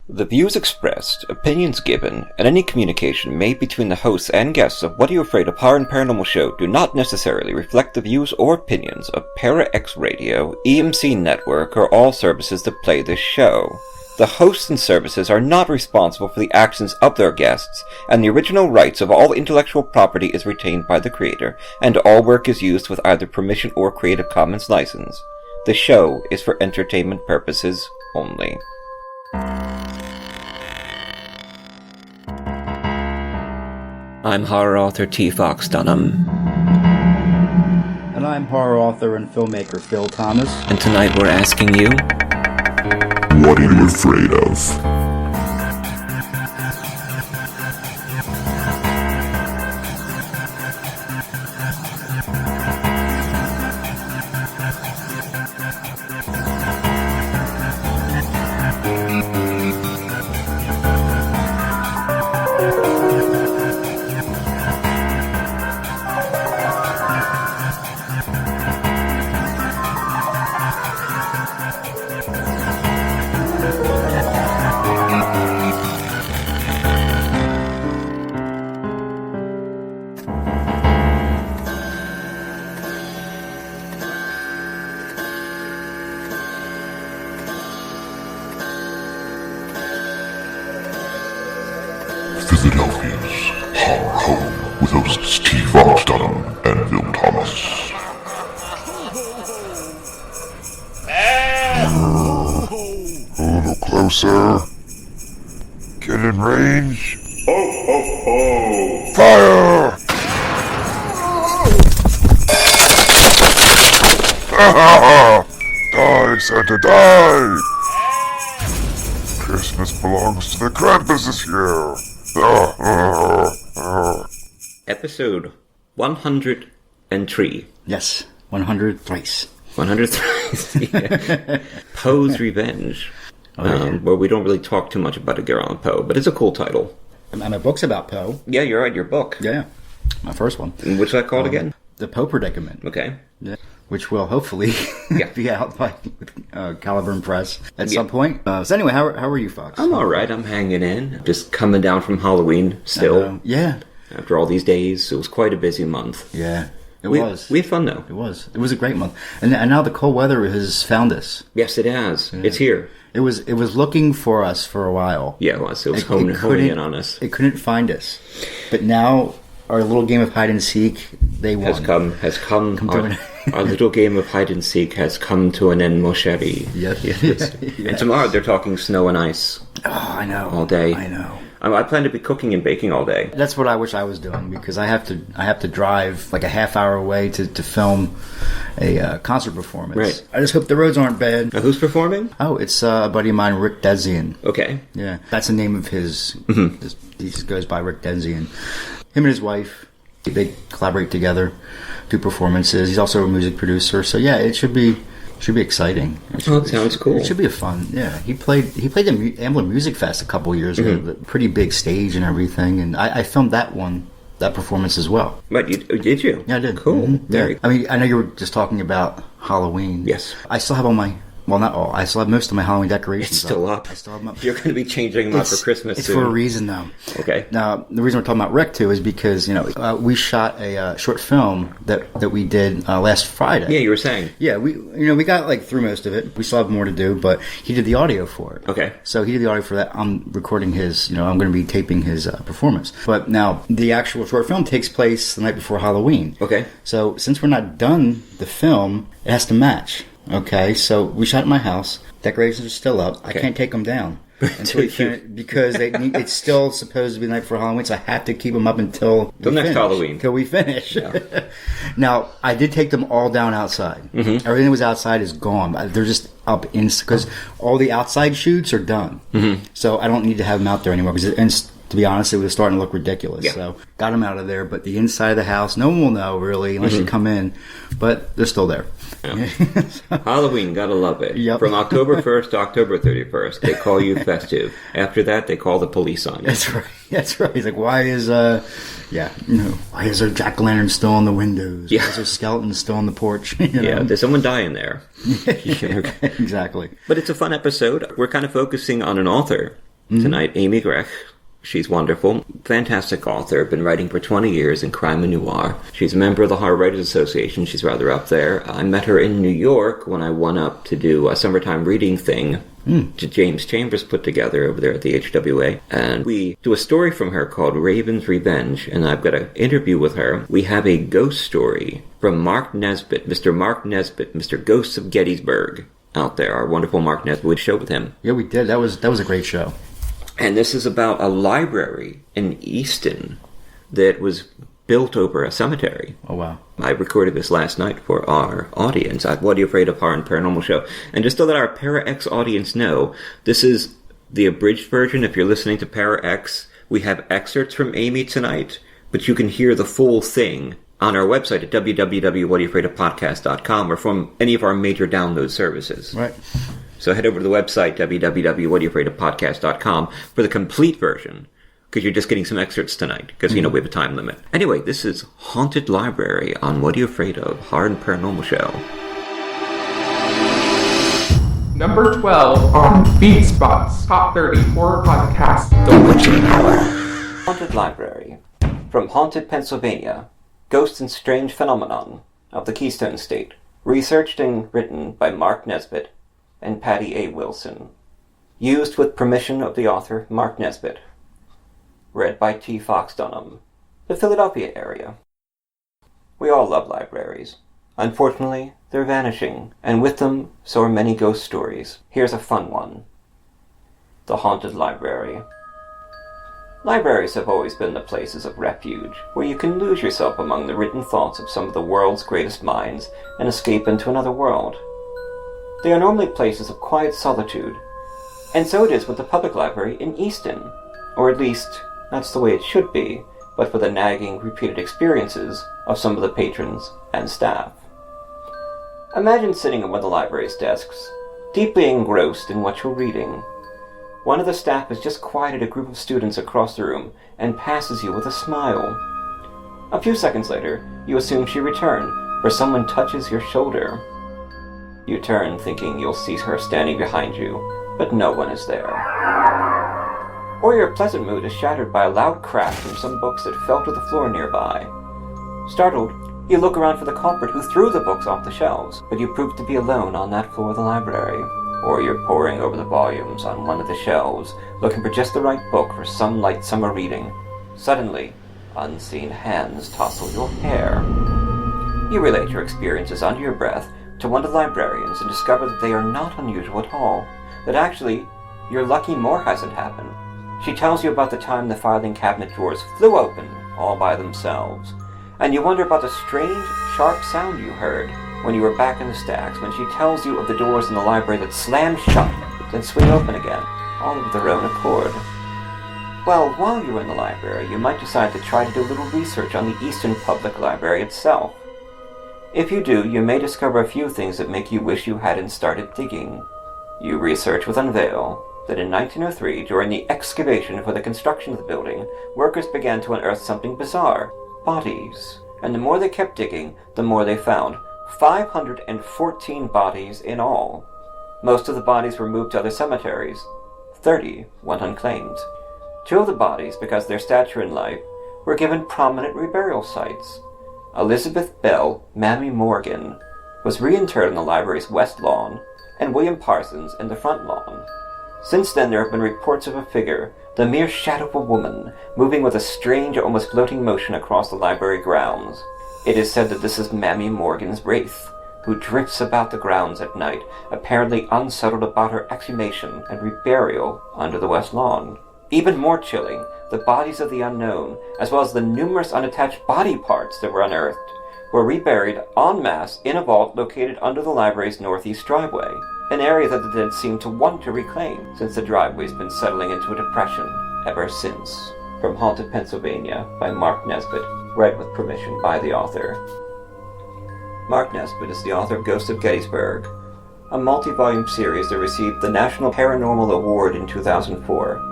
The views expressed, opinions given, and any communication made between the hosts and guests of What Are You Afraid of Horror and Paranormal Show do not necessarily reflect the views or opinions of Para X Radio, EMC Network, or all services that play this show. The hosts and services are not responsible for the actions of their guests, and the original rights of all intellectual property is retained by the creator, and all work is used with either permission or Creative Commons license. The show is for entertainment purposes only. I'm horror author T. Fox Dunham. And I'm horror author and filmmaker Phil Thomas. And tonight we're asking you, what are you afraid of? Philadelphia's horror home with hosts T. Fox Dunham and Phil Thomas. A little closer. Get in range. Ho, ho, ho! Fire! Die, Santa, die! Christmas belongs to the Krampus this year. Episode 103. Yes, 100 thrice. 100 thrice, yeah. Poe's Revenge. Yeah. Where we don't really talk too much about Edgar Allen Poe, but it's a cool title. And my book's about Poe. Yeah, you're right, your book. Yeah, my first one. And what's that called again? The Poe Predicament. Okay. Yeah. Which will hopefully be out by Caliburn Press at some point. So anyway, how are you, Fox? I'm alright, I'm hanging in. Just coming down from Halloween still. Yeah. After all these days, it was quite a busy month. Yeah, it was. We had fun, though. It was a great month. And now the cold weather has found us. Yes, it has. Yeah. It's here. It was looking for us for a while. Yeah, it was. It was honing in on us. It couldn't find us. But now our little game of hide and seek, they won. Has come our little game of hide and seek has come to an end, Mosheri. Yes. Yes. And tomorrow they're talking snow and ice. Oh, I know. All day. I know. I plan to be cooking and baking all day. That's what I wish I was doing, because I have to drive like a half hour away to film a concert performance. Right. I just hope the roads aren't bad. Who's performing? Oh, it's a buddy of mine, Rick Denzian. Okay. Yeah, that's the name of his. Mm-hmm. He just goes by Rick Denzian. Him and his wife, they collaborate together, do performances. He's also a music producer, so yeah, it should be exciting. It sounds cool. It should be a fun. Yeah, he played the Amblin Music Fest a couple of years ago. Mm-hmm. Pretty big stage and everything, and I filmed that performance as well. But did you? Yeah, I did. Cool. Mm-hmm. Yeah. I mean, I know you were just talking about Halloween. Yes. I still have all my. Well, not all. I still have most of my Halloween decorations. It's still up. I still have them up. You're going to be changing them up for Christmas It's soon. for a reason, though. Okay. Now, the reason we're talking about Rick, too, is because, we shot a short film that we did last Friday. Yeah, you were saying. Yeah, we got through most of it. We still have more to do, but he did the audio for it. Okay. So he did the audio for that. I'm recording his, I'm going to be taping his performance. But now, the actual short film takes place the night before Halloween. Okay. So since we're not done the film, it has to match. Okay, so we shot at my house. Decorations are still up. Okay. I can't take them down until we finish, because it's still supposed to be the night before Halloween, so I have to keep them up until next Halloween. Until we finish. Yeah. Now, I did take them all down outside. Mm-hmm. Everything that was outside is gone. They're just up because all the outside shoots are done. Mm-hmm. So I don't need to have them out there anymore, because to be honest, it was starting to look ridiculous. Yeah. So got them out of there, but the inside of the house, no one will know really unless you come in. But they're still there. Yeah. Halloween, gotta love it. Yep. From October 1st to October 31st, they call you festive. After that, they call the police on you. That's right. He's like, why is there jack-o'-lantern still on the windows? Yeah. Why is there skeletons still on the porch? Yeah, there's someone dying there. Exactly. But it's a fun episode. We're kind of focusing on an author tonight, Amy Grech. She's wonderful. Fantastic author. Been writing for 20 years in crime and noir. She's a member of the Horror Writers Association. She's rather up there. I met her in New York when I went up to do a summertime reading thing James Chambers put together over there at the HWA. And we do a story from her called Poe'S Revenge, and I've got an interview with her. We have a ghost story from Mark Nesbitt, Mr. Ghosts of Gettysburg out there. Our wonderful Mark Nesbitt. We showed with him. Yeah, we did. That was a great show. And this is about a library in Easton that was built over a cemetery. Oh, wow. I recorded this last night for our audience at What Are You Afraid of Horror and Paranormal Show. And just so that our Para X audience know, this is the abridged version. If you're listening to Para X, we have excerpts from Amy tonight, but you can hear the full thing on our website at www.whatayouafraidofpodcast.com or from any of our major download services. Right. So head over to the website, www.whatayouafraidofpodcast.com, for the complete version, because you're just getting some excerpts tonight, because, we have a time limit. Anyway, this is Haunted Library on What Are You Afraid of? Horror and Paranormal Show. Number 12 on BeatSpot's Top 30 Horror Podcast. The Witching Hour. Haunted Library. From Haunted, Pennsylvania. Ghosts and Strange Phenomenon of the Keystone State. Researched and written by Mark Nesbitt and Patty A. Wilson. Used with permission of the author, Mark Nesbitt. Read by T. Fox Dunham. The Philadelphia area. We all love libraries. Unfortunately, they're vanishing, and with them, so are many ghost stories. Here's a fun one. The Haunted Library. Libraries have always been the places of refuge, where you can lose yourself among the written thoughts of some of the world's greatest minds and escape into another world. They are normally places of quiet solitude, and so it is with the public library in Easton, or at least, that's the way it should be, but for the nagging, repeated experiences of some of the patrons and staff. Imagine sitting at one of the library's desks, deeply engrossed in what you're reading. One of the staff has just quieted a group of students across the room and passes you with a smile. A few seconds later, you assume she returned, for someone touches your shoulder. You turn, thinking you'll see her standing behind you, but no one is there. Or your pleasant mood is shattered by a loud crash from some books that fell to the floor nearby. Startled, you look around for the culprit who threw the books off the shelves, but you prove to be alone on that floor of the library. Or you're poring over the volumes on one of the shelves, looking for just the right book for some light summer reading. Suddenly, unseen hands tussle your hair. You relate your experiences under your breath to one of the librarians and discover that they are not unusual at all, that actually, you're lucky more hasn't happened. She tells you about the time the filing cabinet drawers flew open all by themselves, and you wonder about the strange, sharp sound you heard when you were back in the stacks, when she tells you of the doors in the library that slam shut and swing open again, all of their own accord. Well, while you're in the library, you might decide to try to do a little research on the Easton Public Library itself. If you do, you may discover a few things that make you wish you hadn't started digging. You research with unveil that in 1903, during the excavation for the construction of the building, workers began to unearth something bizarre: bodies. And the more they kept digging, the more they found. 514 bodies in all. Most of the bodies were moved to other cemeteries. 30 went unclaimed. 2 of the bodies, because of their stature in life, were given prominent reburial sites. Elizabeth Bell, Mammy Morgan, was reinterred on the library's west lawn, and William Parsons in the front lawn. Since then, there have been reports of a figure, the mere shadow of a woman, moving with a strange, almost floating motion across the library grounds. It is said that this is Mammy Morgan's wraith, who drifts about the grounds at night, apparently unsettled about her exhumation and reburial under the west lawn. Even more chilling, the bodies of the unknown, as well as the numerous unattached body parts that were unearthed, were reburied en masse in a vault located under the library's northeast driveway, an area that the dead seem to want to reclaim, since the driveway's been settling into a depression ever since. From Haunted, Pennsylvania, by Mark Nesbitt, read with permission by the author. Mark Nesbitt is the author of Ghosts of Gettysburg, a multi-volume series that received the National Paranormal Award in 2004.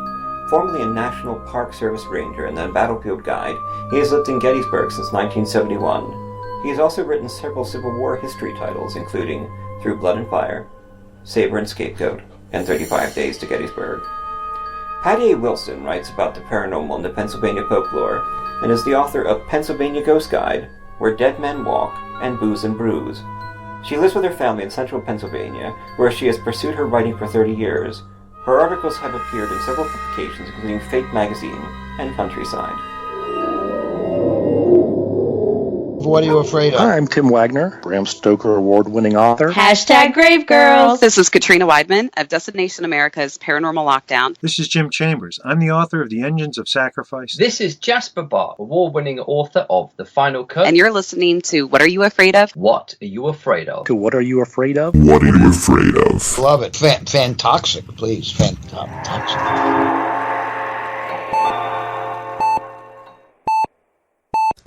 Formerly a National Park Service Ranger and then Battlefield Guide, he has lived in Gettysburg since 1971. He has also written several Civil War history titles, including Through Blood and Fire, Saber and Scapegoat, and 35 Days to Gettysburg. Patty A. Wilson writes about the paranormal in the Pennsylvania folklore and is the author of Pennsylvania Ghost Guide, Where Dead Men Walk, and Booze and Brews. She lives with her family in central Pennsylvania, where she has pursued her writing for 30 years. Her articles have appeared in several publications, including Fate Magazine and Countryside. What are you afraid of? Hi, I'm Tim Wagner, Bram Stoker award-winning author. Hashtag Grave Girls. This is Katrina Weidman of Destination America's Paranormal Lockdown. This is Jim Chambers. I'm the author of The Engines of Sacrifice. This is Jasper Barr, award-winning author of The Final Cut. And you're listening to What Are You Afraid Of? What Are You Afraid Of? To What Are You Afraid Of? What are you afraid of? Love it. Fantoxic, please. Fantoxic.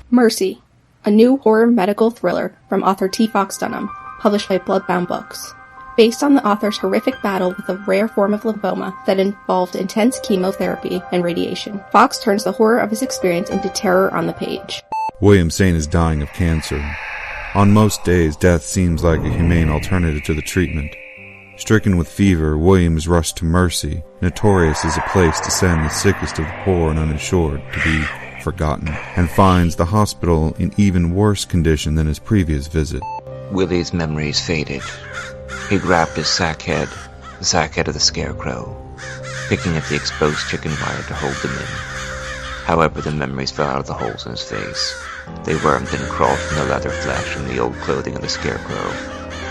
Mercy, a new horror medical thriller from author T. Fox Dunham, published by Bloodbound Books. Based on the author's horrific battle with a rare form of lymphoma that involved intense chemotherapy and radiation, Fox turns the horror of his experience into terror on the page. William Saint is dying of cancer. On most days, death seems like a humane alternative to the treatment. Stricken with fever, William is rushed to Mercy, notorious as a place to send the sickest of the poor and uninsured to be forgotten, and finds the hospital in even worse condition than his previous visit. Willie's memories faded. He grabbed his sack head, the sack head of the scarecrow, picking at the exposed chicken wire to hold them in. However, the memories fell out of the holes in his face. They wormed and crawled from the leather flesh and the old clothing of the scarecrow,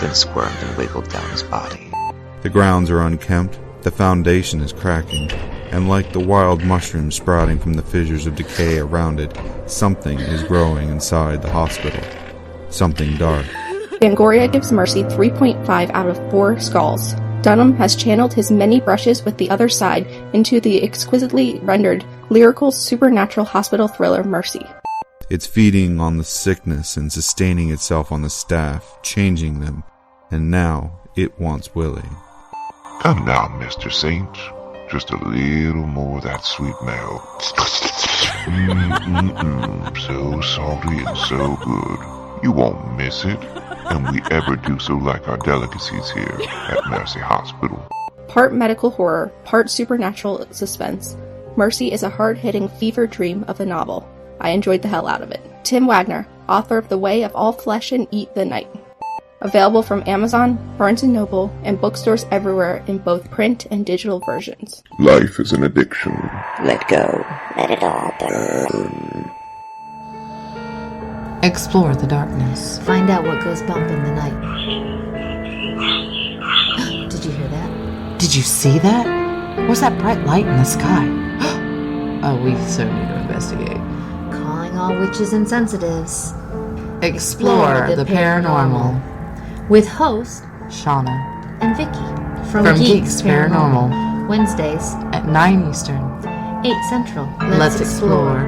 then squirmed and wiggled down his body. The grounds are unkempt, the foundation is cracking, and like the wild mushrooms sprouting from the fissures of decay around it, something is growing inside the hospital. Something dark. Fangoria gives Mercy 3.5 out of 4 skulls. Dunham has channeled his many brushes with the other side into the exquisitely rendered, lyrical, supernatural hospital thriller Mercy. It's feeding on the sickness and sustaining itself on the staff, changing them, and now it wants Willie. Come now, Mr. Saint. Just a little more of that sweet milk. So salty and so good. You won't miss it. And we ever do so like our delicacies here at Mercy Hospital. Part medical horror, part supernatural suspense, Mercy is a hard-hitting fever dream of a novel. I enjoyed the hell out of it. Tim Wagner, author of The Way of All Flesh and Eat the Night. Available from Amazon, Barnes & Noble, and bookstores everywhere in both print and digital versions. Life is an addiction. Let go. Let it all burn. Explore the darkness. Find out what goes bump in the night. Did you hear that? Did you see that? What's that bright light in the sky? Oh, we so need to investigate. Calling all witches and sensitives. Explore the paranormal. With host Shauna and Vicky from Geeks Paranormal. Wednesdays at 9 Eastern, 8 Central. Let's explore.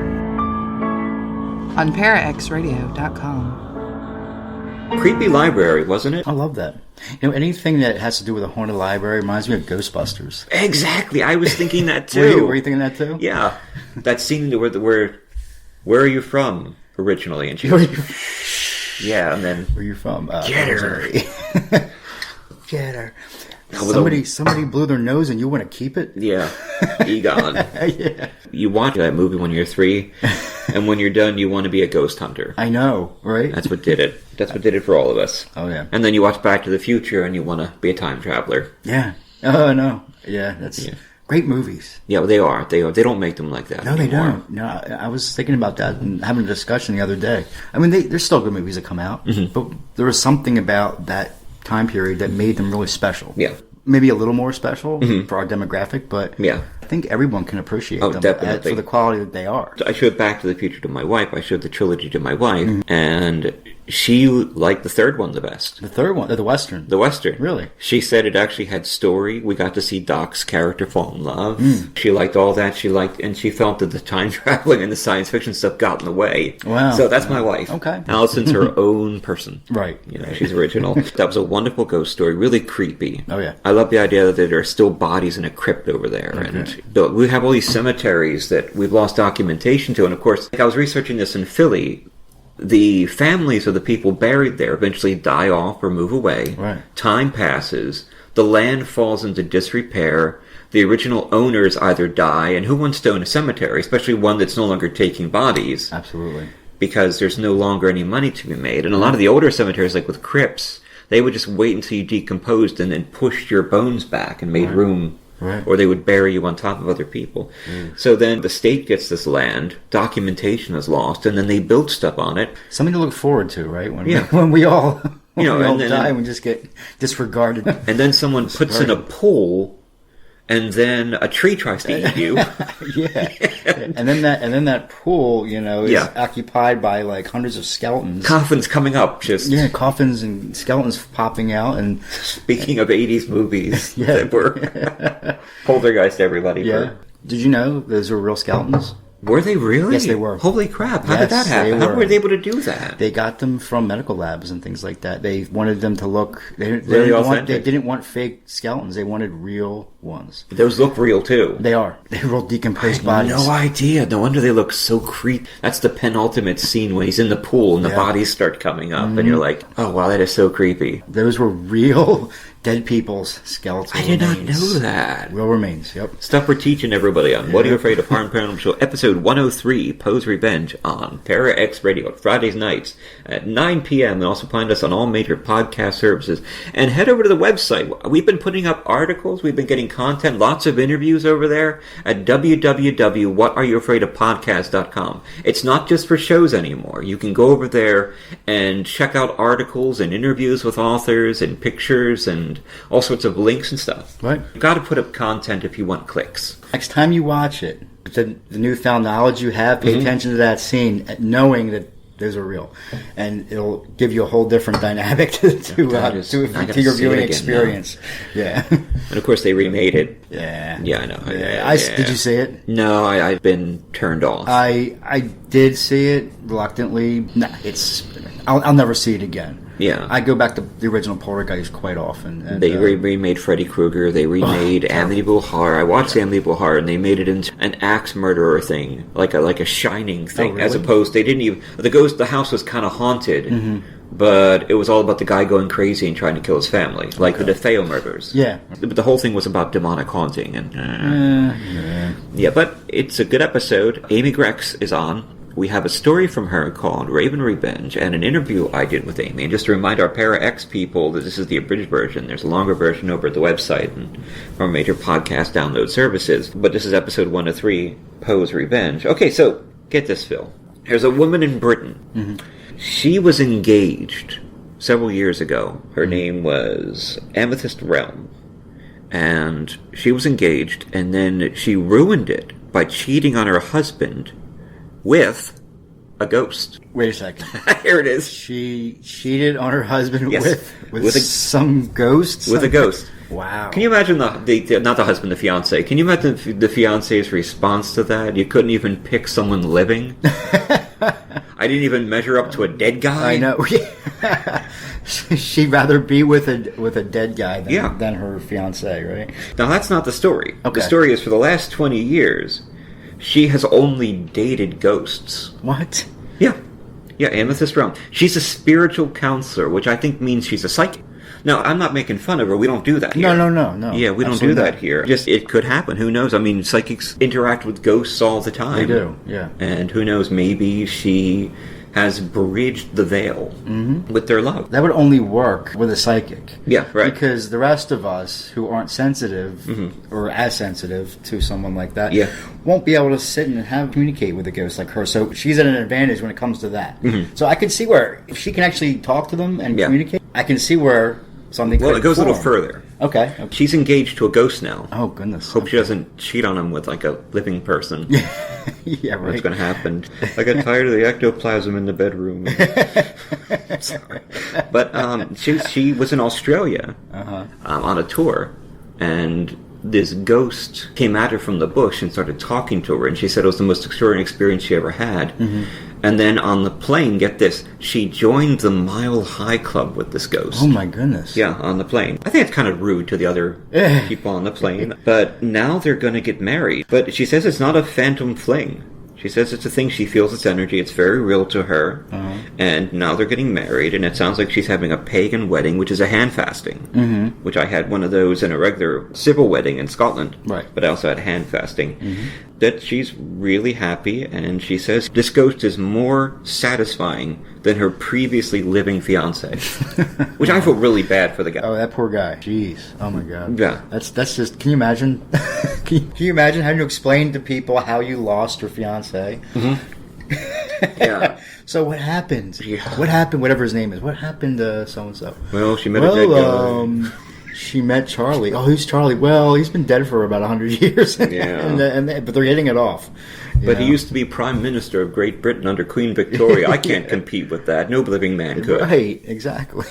On paraxradio.com. Creepy library, wasn't it? I love that. You know, anything that has to do with a haunted library reminds me of Ghostbusters. Exactly. I was thinking that too. Were you thinking that too? Yeah. That scene where are you from originally? And she goes, yeah, and then where are you from? Gettysburg. Get her. Somebody blew their nose and you want to keep it? Yeah. Egon. Yeah. You watch that movie when you're 3, and when you're done, you want to be a ghost hunter. I know, right? That's what did it. That's what did it for all of us. Oh, yeah. And then you watch Back to the Future, and you want to be a time traveler. Yeah. Oh, no. Yeah, that's great movies. Yeah, well, they are. They don't make them like that No, anymore. they don't. No, I was thinking about that and having a discussion the other day. I mean, there's still good movies that come out, but there was something about that time period that made them really special. Yeah. Maybe a little more special for our demographic, but yeah. I think everyone can appreciate them definitely. for the quality that they are. I showed Back to the Future to my wife. I showed the trilogy to my wife, and she liked the third one the best. The third one? The Western? The Western. Really? She said it actually had story. We got to see Doc's character fall in love. She liked all that. And she felt that the time traveling and the science fiction stuff got in the way. Wow. So that's my wife. Okay. Allison's her own person. Right. You know, she's original. That was a wonderful ghost story. Really creepy. Oh, yeah. I love the idea that there are still bodies in a crypt over there. Okay. And we have all these cemeteries that we've lost documentation to. And of course, I was researching this in Philly. The families of the people buried there eventually die off or move away. Right. Time passes. The land falls into disrepair. the original owners either die, and who wants to own a cemetery, especially one that's no longer taking bodies? Absolutely. Because there's no longer any money to be made. And a lot of the older cemeteries, like with crypts, they would just wait until you decomposed and then pushed your bones back and made room. Right. Or they would bury you on top of other people. So then the state gets this land, documentation is lost, and then they build stuff on it. Something to look forward to, right? When we all, we all die, we just get disregarded. And then someone puts in a pool, and then a tree tries to eat you. And then that pool, is occupied by like hundreds of skeletons. Coffins coming up, coffins and skeletons popping out. And speaking of 80s movies that were Poltergeist, everybody. Yeah. Did you know those were real skeletons? Were they really? Yes, they were. Holy crap! How did that happen? How were they able to do that? They got them from medical labs and things like that. They wanted them to look. They didn't want fake skeletons. They wanted real ones. Those look real too. They are. They're real decomposed bodies. No idea. No wonder they look so creepy. That's the penultimate scene when he's in the pool and the bodies start coming up, and you're like, "Oh wow, that is so creepy." Those were real dead people's skeletons. I did not know that. Real remains. Yep. Stuff we're teaching everybody on. What Are You Afraid of? Paranormal Show, episode 103, Poe's Revenge, on Para X Radio, Fridays nights at 9 p.m. And also find us on all major podcast services. And head over to the website. We've been putting up articles. We've been getting content, lots of interviews over there at www.whatareyoufraidofpodcast.com. It's not just for shows anymore. You can go over there and check out articles and interviews with authors and pictures and all sorts of links and stuff. Right. You've got to put up content if you want clicks. Next time you watch it, the newfound knowledge you have, pay attention to that scene, knowing that those are real, and it'll give you a whole different dynamic to your viewing experience. Now. Yeah, and of course they remade it. Yeah, I know. Did you see it? No, I've been turned off. I did see it reluctantly. Nah, I'll never see it again. Yeah, I go back to the original Poltergeist quite often. And, they remade Freddy Krueger. They remade Amityville Horror. I watched Amityville Horror, and they made it into an axe murderer thing, like a Shining thing, really? As opposed they didn't even the house was kind of haunted, but it was all about the guy going crazy and trying to kill his family, like the DeFeo murders. Yeah, but the whole thing was about demonic haunting, and but it's a good episode. Amy Grech is on. We have a story from her called Raven Revenge and an interview I did with Amy. And just to remind our Para X people that this is the abridged version. There's a longer version over at the website and from major podcast download services. But this is episode 103, Poe's Revenge. Okay, so get this, Phil. There's a woman in Britain. She was engaged several years ago. Her name was Amethyst Realm. And she was engaged, and then she ruined it by cheating on her husband with a ghost. Wait a second. Here it is. She cheated on her husband with some ghost? With a ghost. Wow. Can you imagine not the husband, the fiancé. Can you imagine the fiancé's response to that? You couldn't even pick someone living? I didn't even measure up to a dead guy? I know. She'd rather be with a dead guy than her fiancé, right? Now, that's not the story. Okay. The story is for the last 20 years... she has only dated ghosts. What? Yeah, Amethyst Realm. She's a spiritual counselor, which I think means she's a psychic. Now, I'm not making fun of her. We don't do that here. No. Yeah, we don't do that here. Just, it could happen. Who knows? I mean, psychics interact with ghosts all the time. They do, yeah. And who knows, maybe she has bridged the veil with their love. That would only work with a psychic. Yeah, right. Because the rest of us who aren't sensitive or as sensitive to someone like that won't be able to sit and communicate with a ghost like her. So she's at an advantage when it comes to that. So I can see where if she can actually talk to them and communicate, I can see where something it goes a little further. Okay. She's engaged to a ghost now. Oh, goodness. Hope she doesn't cheat on him with like a living person. Yeah, right. What's going to happen? I got tired of the ectoplasm in the bedroom. Sorry. But she was in Australia on a tour, and this ghost came at her from the bush and started talking to her, and she said it was the most extraordinary experience she ever had. And then on the plane, get this, she joined the Mile High Club with this ghost. Oh my goodness. Yeah, on the plane. I think it's kind of rude to the other people on the plane. But now they're going to get married. But she says it's not a phantom fling. She says it's a thing. She feels its energy. It's very real to her. And now they're getting married, and it sounds like she's having a pagan wedding, which is a hand fasting. Which I had one of those in a regular civil wedding in Scotland. Right. But I also had hand fasting. That she's really happy, and she says this ghost is more satisfying than her previously living fiance. Which I feel really bad for the guy. Oh, that poor guy. Jeez. Oh my God. Yeah. That's just, can you imagine? Can you imagine having to explain to people how you lost your fiance? Yeah. So what happened? What happened, whatever his name is? What happened to so-and-so? Well, she met a dead guy. She met Charlie. Oh, who's Charlie? Well, he's been dead for about 100 years. Yeah. But they're getting it off. But he used to be Prime Minister of Great Britain under Queen Victoria. I can't compete with that. No living man could. Right, exactly.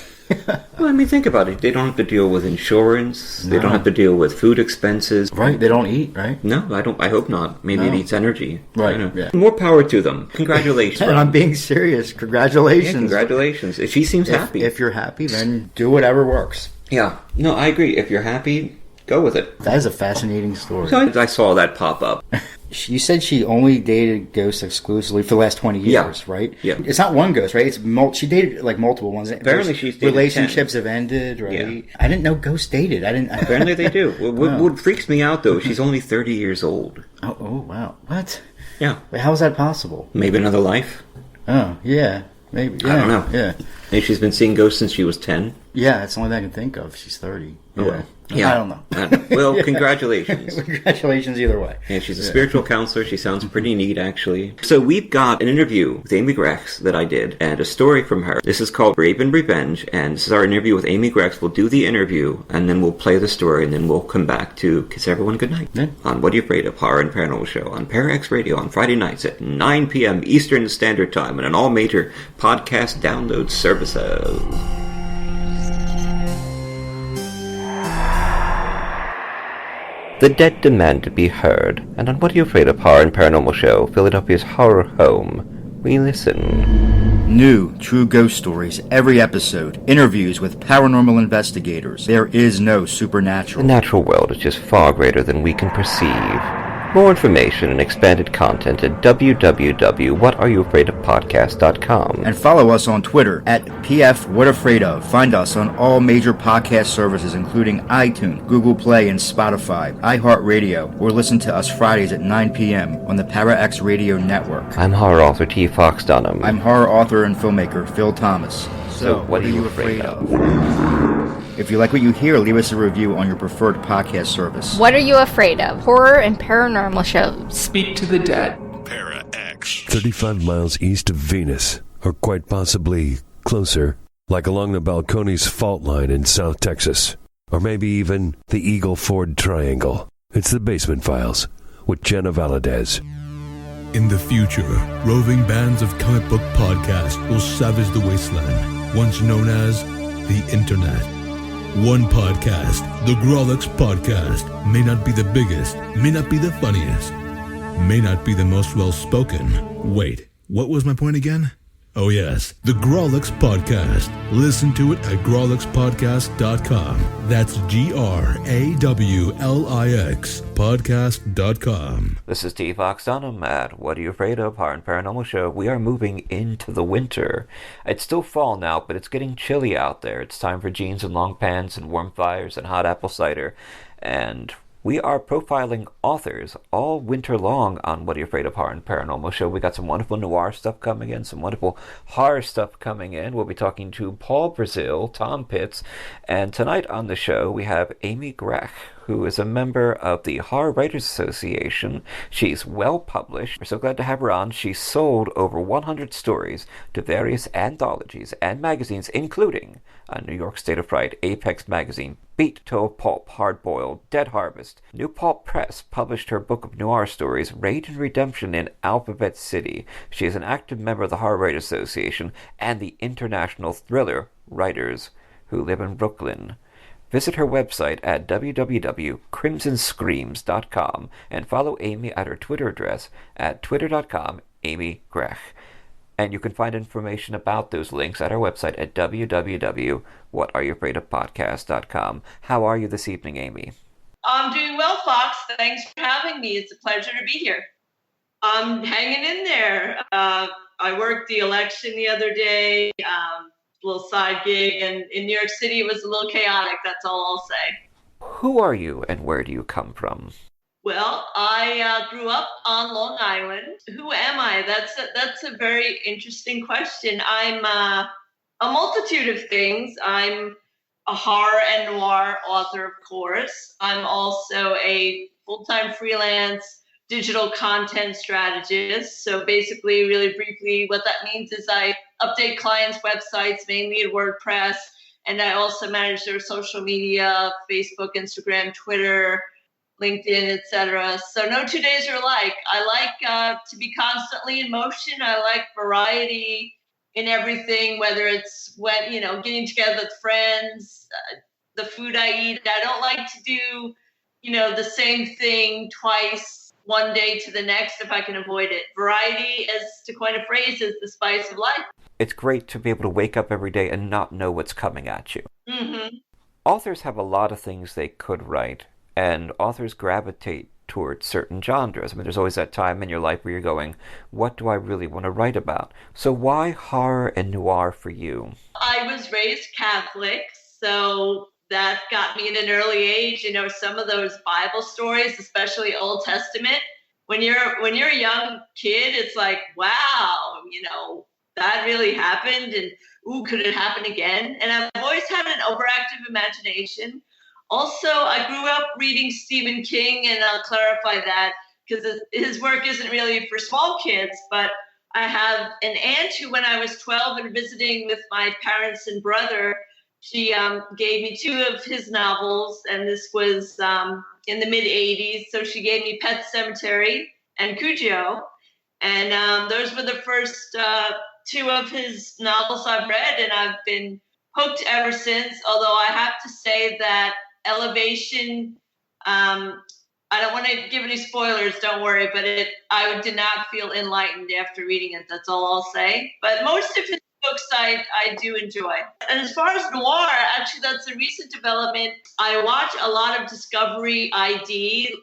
Well, I mean, think about it. They don't have to deal with insurance. They don't have to deal with food expenses. Right, they don't eat, right? No, I don't. I hope not. Maybe it eats energy. Right. Yeah. More power to them. Congratulations. And I'm being serious. Congratulations. Yeah, congratulations. She seems happy. If you're happy, then do whatever works. Yeah. No, I agree. If you're happy, go with it. That is a fascinating story. So I saw that pop up. You said she only dated ghosts exclusively for the last 20 years, right? Yeah. It's not one ghost, right? It's she dated like multiple ones. Apparently she's dated relationships 10. Have ended, right? Yeah. I didn't know ghosts dated. Apparently they do. What freaks me out, though, she's only 30 years old. Oh, wow. What? Yeah. Wait, how is that possible? Maybe another life? Oh, yeah. Maybe. Yeah. I don't know. Yeah. Maybe she's been seeing ghosts since she was 10. Yeah, that's the only thing I can think of. She's 30. Oh, well. Yeah. I don't know. Well, congratulations. Congratulations either way. Yeah, she's a spiritual counselor. She sounds pretty neat, actually. So we've got an interview with Amy Grech that I did, and a story from her. This is called Poe'S Revenge, and this is our interview with Amy Grech. We'll do the interview, and then we'll play the story, and then we'll come back to kiss everyone goodnight. Yeah. On What Are You Afraid Of? Horror and Paranormal Show on Parax Radio on Friday nights at 9 p.m. Eastern Standard Time, and on all major podcast download services. The dead demand to be heard, and on What Are You Afraid Of? Horror and Paranormal Show, Philadelphia's horror home, we listen. New, true ghost stories every episode. Interviews with paranormal investigators. There is no supernatural. The natural world is just far greater than we can perceive. More information and expanded content at www.whatareyoufraidofpodcast.com. And follow us on Twitter at PFWhatAfraidOf. Find us on all major podcast services including iTunes, Google Play, and Spotify, iHeartRadio, or listen to us Fridays at 9 p.m. on the Parax Radio Network. I'm horror author T. Fox Dunham. I'm horror author and filmmaker Phil Thomas. So what are you afraid of? If you like what you hear, leave us a review on your preferred podcast service. What Are You Afraid Of? Horror and paranormal shows. Speak to the dead. Para X. 35 miles east of Venus, or quite possibly closer, like along the Balcones fault line in South Texas, or maybe even the Eagle Ford Triangle. It's the Basement Files with Jenna Valadez. In the future, roving bands of comic book podcasts will savage the wasteland, once known as the Internet. One podcast, the Grolix Podcast, may not be the biggest, may not be the funniest, may not be the most well-spoken. Wait, what was my point again? Oh yes, the Grolix Podcast. Listen to it at grolixpodcast.com. That's GRAWLIX podcast.com. This is T. Fox Dunham at What Are You Afraid Of? Horror and Paranormal Show. We are moving into the winter. It's still fall now, but it's getting chilly out there. It's time for jeans and long pants and warm fires and hot apple cider. And we are profiling authors all winter long on What Are You Afraid Of? Horror and Paranormal Show. We got some wonderful noir stuff coming in, some wonderful horror stuff coming in. We'll be talking to Paul Brazil, Tom Pitts, and tonight on the show we have Amy Grech, who is a member of the Horror Writers Association. She's well published. We're so glad to have her on. She's sold over 100 stories to various anthologies and magazines, including New York State of Fright, Apex Magazine, Beat to Pulp, Hardboiled, Dead Harvest. New Pulp Press published her book of noir stories, Rage and Redemption in Alphabet City. She is an active member of the Horror Writers Association and the International Thriller Writers who live in Brooklyn. Visit her website at www.crimsonscreams.com and follow Amy at her Twitter address at twitter.com/AmyGrech. And you can find information about those links at our website at www.whatareyoufraidofpodcast.com. How are you this evening, Amy? I'm doing well, Fox. Thanks for having me. It's a pleasure to be here. I'm hanging in there. I worked the election the other day, little side gig, and in New York City it was a little chaotic, that's all I'll say. Who are you and where do you come from? Well, I grew up on Long Island. Who am I? That's a very interesting question. I'm a multitude of things. I'm a horror and noir author, of course. I'm also a full-time freelance digital content strategist. So basically, really briefly, what that means is I update clients' websites, mainly in WordPress, and I also manage their social media, Facebook, Instagram, Twitter, LinkedIn, etc. So no 2 days are alike. I like to be constantly in motion. I like variety in everything, whether it's getting together with friends, the food I eat. I don't like to do, the same thing twice, one day to the next if I can avoid it. Variety, as to coin a phrase, is the spice of life. It's great to be able to wake up every day and not know what's coming at you. Mm-hmm. Authors have a lot of things they could write, and authors gravitate towards certain genres. I mean, there's always that time in your life where you're going, what do I really want to write about? So why horror and noir for you? I was raised Catholic, so that got me at an early age. Some of those Bible stories, especially Old Testament, when you're a young kid, it's like, wow, that really happened, and ooh, could it happen again? And I've always had an overactive imagination. Also, I grew up reading Stephen King, and I'll clarify that because his work isn't really for small kids, but I have an aunt who, when I was 12 and visiting with my parents and brother, she gave me 2 of his novels, and this was in the mid-'80s, so she gave me Pet Sematary and Cujo, and those were the first 2 of his novels I've read, and I've been hooked ever since, although I have to say that Elevation, I don't want to give any spoilers, don't worry, but I did not feel enlightened after reading it, that's all I'll say. But most of his books I do enjoy. And as far as noir, actually that's a recent development. I watch a lot of Discovery ID,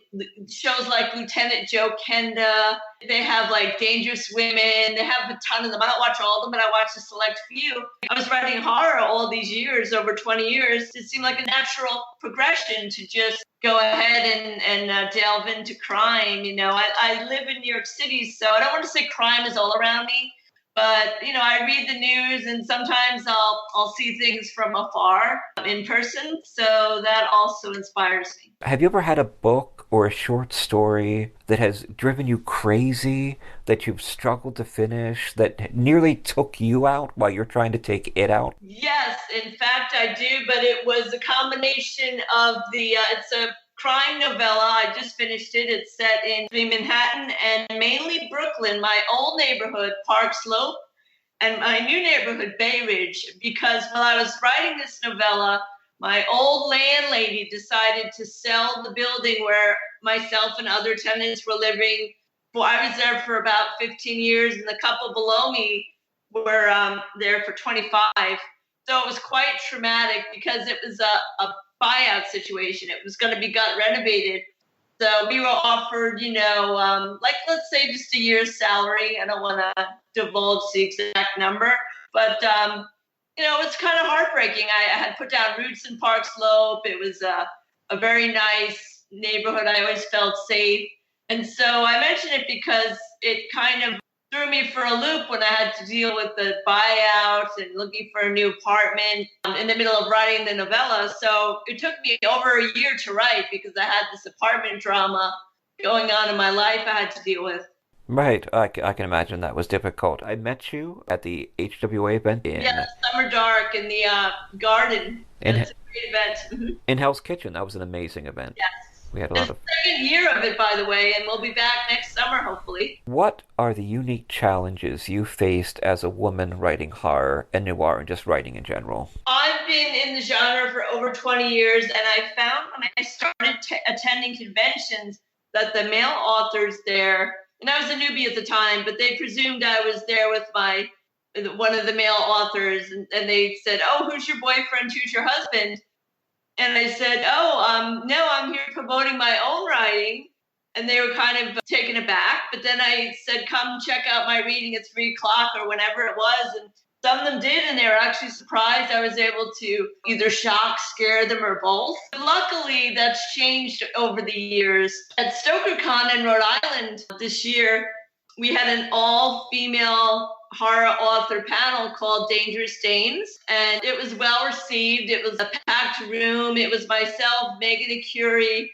shows like Lieutenant Joe Kenda. They have like Dangerous Women. They have a ton of them. I don't watch all of them, but I watch a select few. I was writing horror all these years, over 20 years. It seemed like a natural progression to just go ahead and delve into crime. I live in New York City, so I don't want to say crime is all around me. But, I read the news, and sometimes I'll see things from afar in person. So that also inspires me. Have you ever had a book or a short story that has driven you crazy, that you've struggled to finish, that nearly took you out while you're trying to take it out? Yes, in fact, I do. But it was a combination of it's a crime novella. I just finished it. It's set in Manhattan and mainly Brooklyn, my old neighborhood, Park Slope, and my new neighborhood, Bay Ridge, because while I was writing this novella, my old landlady decided to sell the building where myself and other tenants were living. Well, I was there for about 15 years, and the couple below me were there for 25. So it was quite traumatic because it was a buyout situation. It was going to be gut renovated. So we were offered, let's say just a year's salary. I don't want to divulge the exact number, but, it was kind of heartbreaking. I had put down roots in Park Slope. It was a very nice neighborhood. I always felt safe. And so I mention it because it kind of threw me for a loop when I had to deal with the buyout and looking for a new apartment in the middle of writing the novella. So it took me over a year to write because I had this apartment drama going on in my life I had to deal with. Right, I can imagine that was difficult. I met you at the HWA event in... Yeah, Summer Dark in the garden. It's a great event. Mm-hmm. In Hell's Kitchen. That was an amazing event. Yes. We had a lot of... It's the second year of it, by the way, and we'll be back next summer, hopefully. What are the unique challenges you faced as a woman writing horror and noir and just writing in general? I've been in the genre for over 20 years, and I found when I started attending conventions that the male authors there... And I was a newbie at the time, but they presumed I was there with one of the male authors, and they said, "Oh, who's your boyfriend? Who's your husband?" And I said, "Oh, no, I'm here promoting my own writing." and they were kind of taken aback. But then I said, come check out my reading at 3 o'clock or whenever it was. And some of them did, and they were actually surprised I was able to either shock, scare them, or both. Luckily, that's changed over the years. At StokerCon in Rhode Island this year, we had an all-female horror author panel called Dangerous Danes, and it was well received. It was a packed room. It was myself, Megan Curie,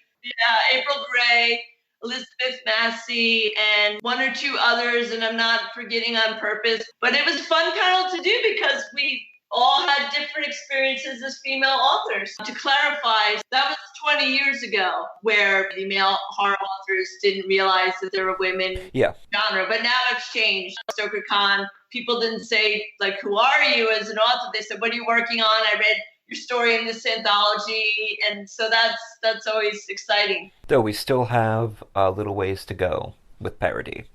April Gray, Elizabeth Massey, and one or two others, and I'm not forgetting on purpose. But it was a fun panel to do because we all had different experiences as female authors. To clarify, that was 20 years ago, where female horror authors didn't realize that there were women in the genre. But now it's changed. StokerCon, people didn't say, like, who are you as an author? They said, what are you working on? I read your story in this anthology. And so that's always exciting. Though we still have a little ways to go with parody.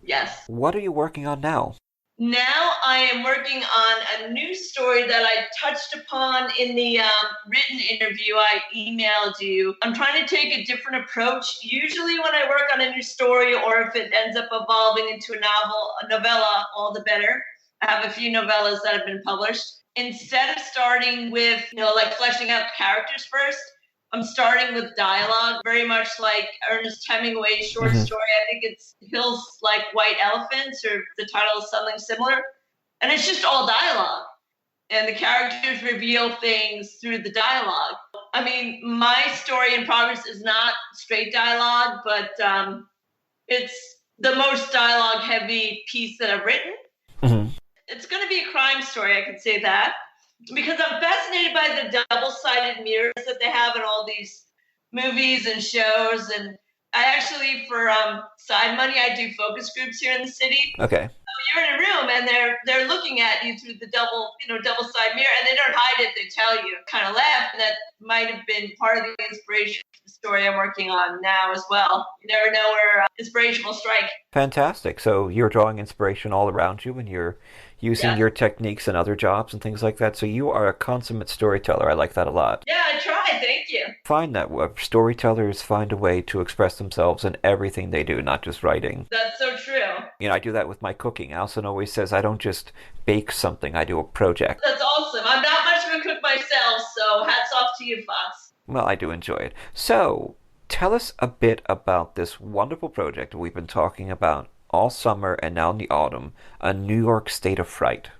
Yes. What are you working on now? Now I am working on a new story that I touched upon in the written interview I emailed you. I'm trying to take a different approach. Usually when I work on a new story, or if it ends up evolving into a novella, all the better. I have a few novellas that have been published. Instead of starting with, like fleshing out characters first, I'm starting with dialogue, very much like Ernest Hemingway's short story. I think it's Hills Like White Elephants, or the title is something similar. And it's just all dialogue. And the characters reveal things through the dialogue. I mean, my story in progress is not straight dialogue, but it's the most dialogue-heavy piece that I've written. It's going to be a crime story, I can say that. Because I'm fascinated by the double-sided mirrors that they have in all these movies and shows. And I actually, for side money, I do focus groups here in the city. Okay. So you're in a room and they're looking at you through the double-sided mirror, and they don't hide it. They tell you. Kind of laugh, and that might have been part of the inspiration for the story I'm working on now as well. You never know where inspiration will strike. Fantastic. So you're drawing inspiration all around you, and you're using your techniques in other jobs and things like that. So you are a consummate storyteller. I like that a lot. Yeah, I try. Thank you. Find that storytellers find a way to express themselves in everything they do, not just writing. That's so true. I do that with my cooking. Alison always says I don't just bake something, I do a project. That's awesome. I'm not much of a cook myself, so hats off to you, Fox. Well, I do enjoy it. So, tell us a bit about this wonderful project we've been talking about all summer and now in the autumn, A New York State of Fright.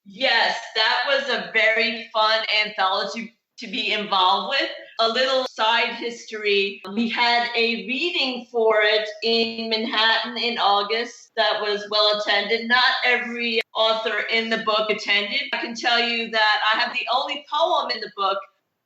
Yes, that was a very fun anthology to be involved with. A little side history. We had a reading for it in Manhattan in August that was well attended. Not every author in the book attended. I can tell you that I have the only poem in the book,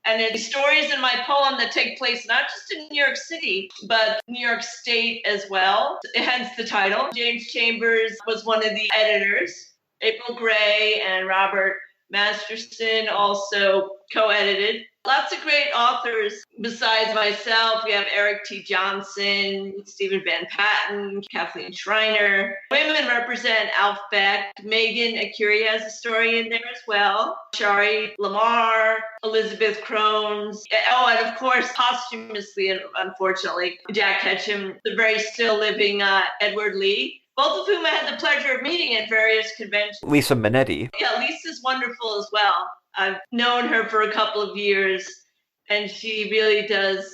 and it's stories in my poem that take place not just in New York City, but New York State as well, hence the title. James Chambers was one of the editors. April Gray and Robert Masterson also co-edited. Lots of great authors besides myself. We have Eric T. Johnson, Stephen Van Patten, Kathleen Schreiner. Women represent Alf Beck. Megan Curie has a story in there as well. Shari Lamar, Elizabeth Crones. Oh, and of course, posthumously, unfortunately, Jack Ketchum, the very still living Edward Lee. Both of whom I had the pleasure of meeting at various conventions. Lisa Minetti. Yeah, Lisa's wonderful as well. I've known her for a couple of years, and she really does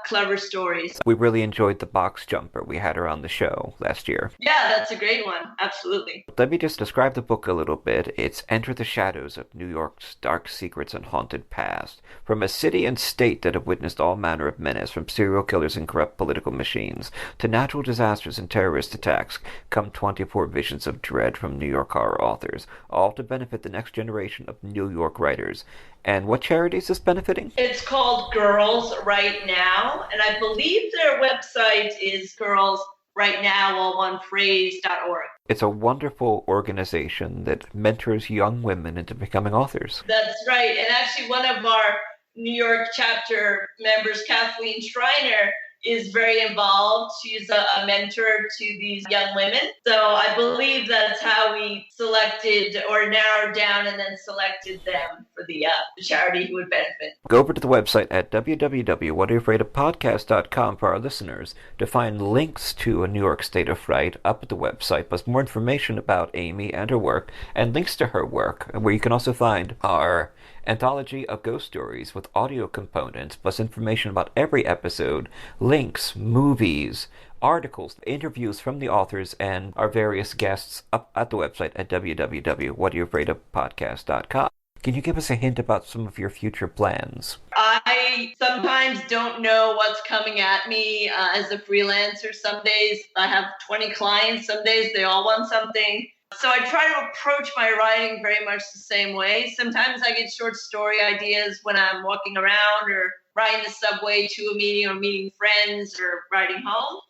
clever stories. We really enjoyed the box jumper. We had her on the show last year. Yeah, that's a great one. Absolutely. Let me just describe the book a little bit. It's Enter the Shadows of New York's Dark Secrets and Haunted Past. From a city and state that have witnessed all manner of menace, from serial killers and corrupt political machines, to natural disasters and terrorist attacks, come 24 visions of dread from New York horror authors, all to benefit the next generation of New York writers. And what charity is this benefiting? It's called Girls Right Now, and I believe their website is girlsrightnow.org. It's a wonderful organization that mentors young women into becoming authors. That's right, and actually one of our New York chapter members, Kathleen Schreiner, is very involved. She's a mentor to these young women. So I believe that's how we selected or narrowed down and then selected them for the charity who would benefit. Go over to the website at www.whatariyoufraidofpodcast.com for our listeners to find links to A New York State of Fright up at the website, plus more information about Amy and her work, and links to her work, where you can also find our anthology of ghost stories with audio components, plus information about every episode, links, movies, articles, interviews from the authors, and our various guests up at the website at www.whatariyoufraidofpodcast.com. Can you give us a hint about some of your future plans? I sometimes don't know what's coming at me as a freelancer. Some days I have 20 clients. Some days they all want something. So I try to approach my writing very much the same way. Sometimes I get short story ideas when I'm walking around or riding the subway to a meeting or meeting friends or riding home.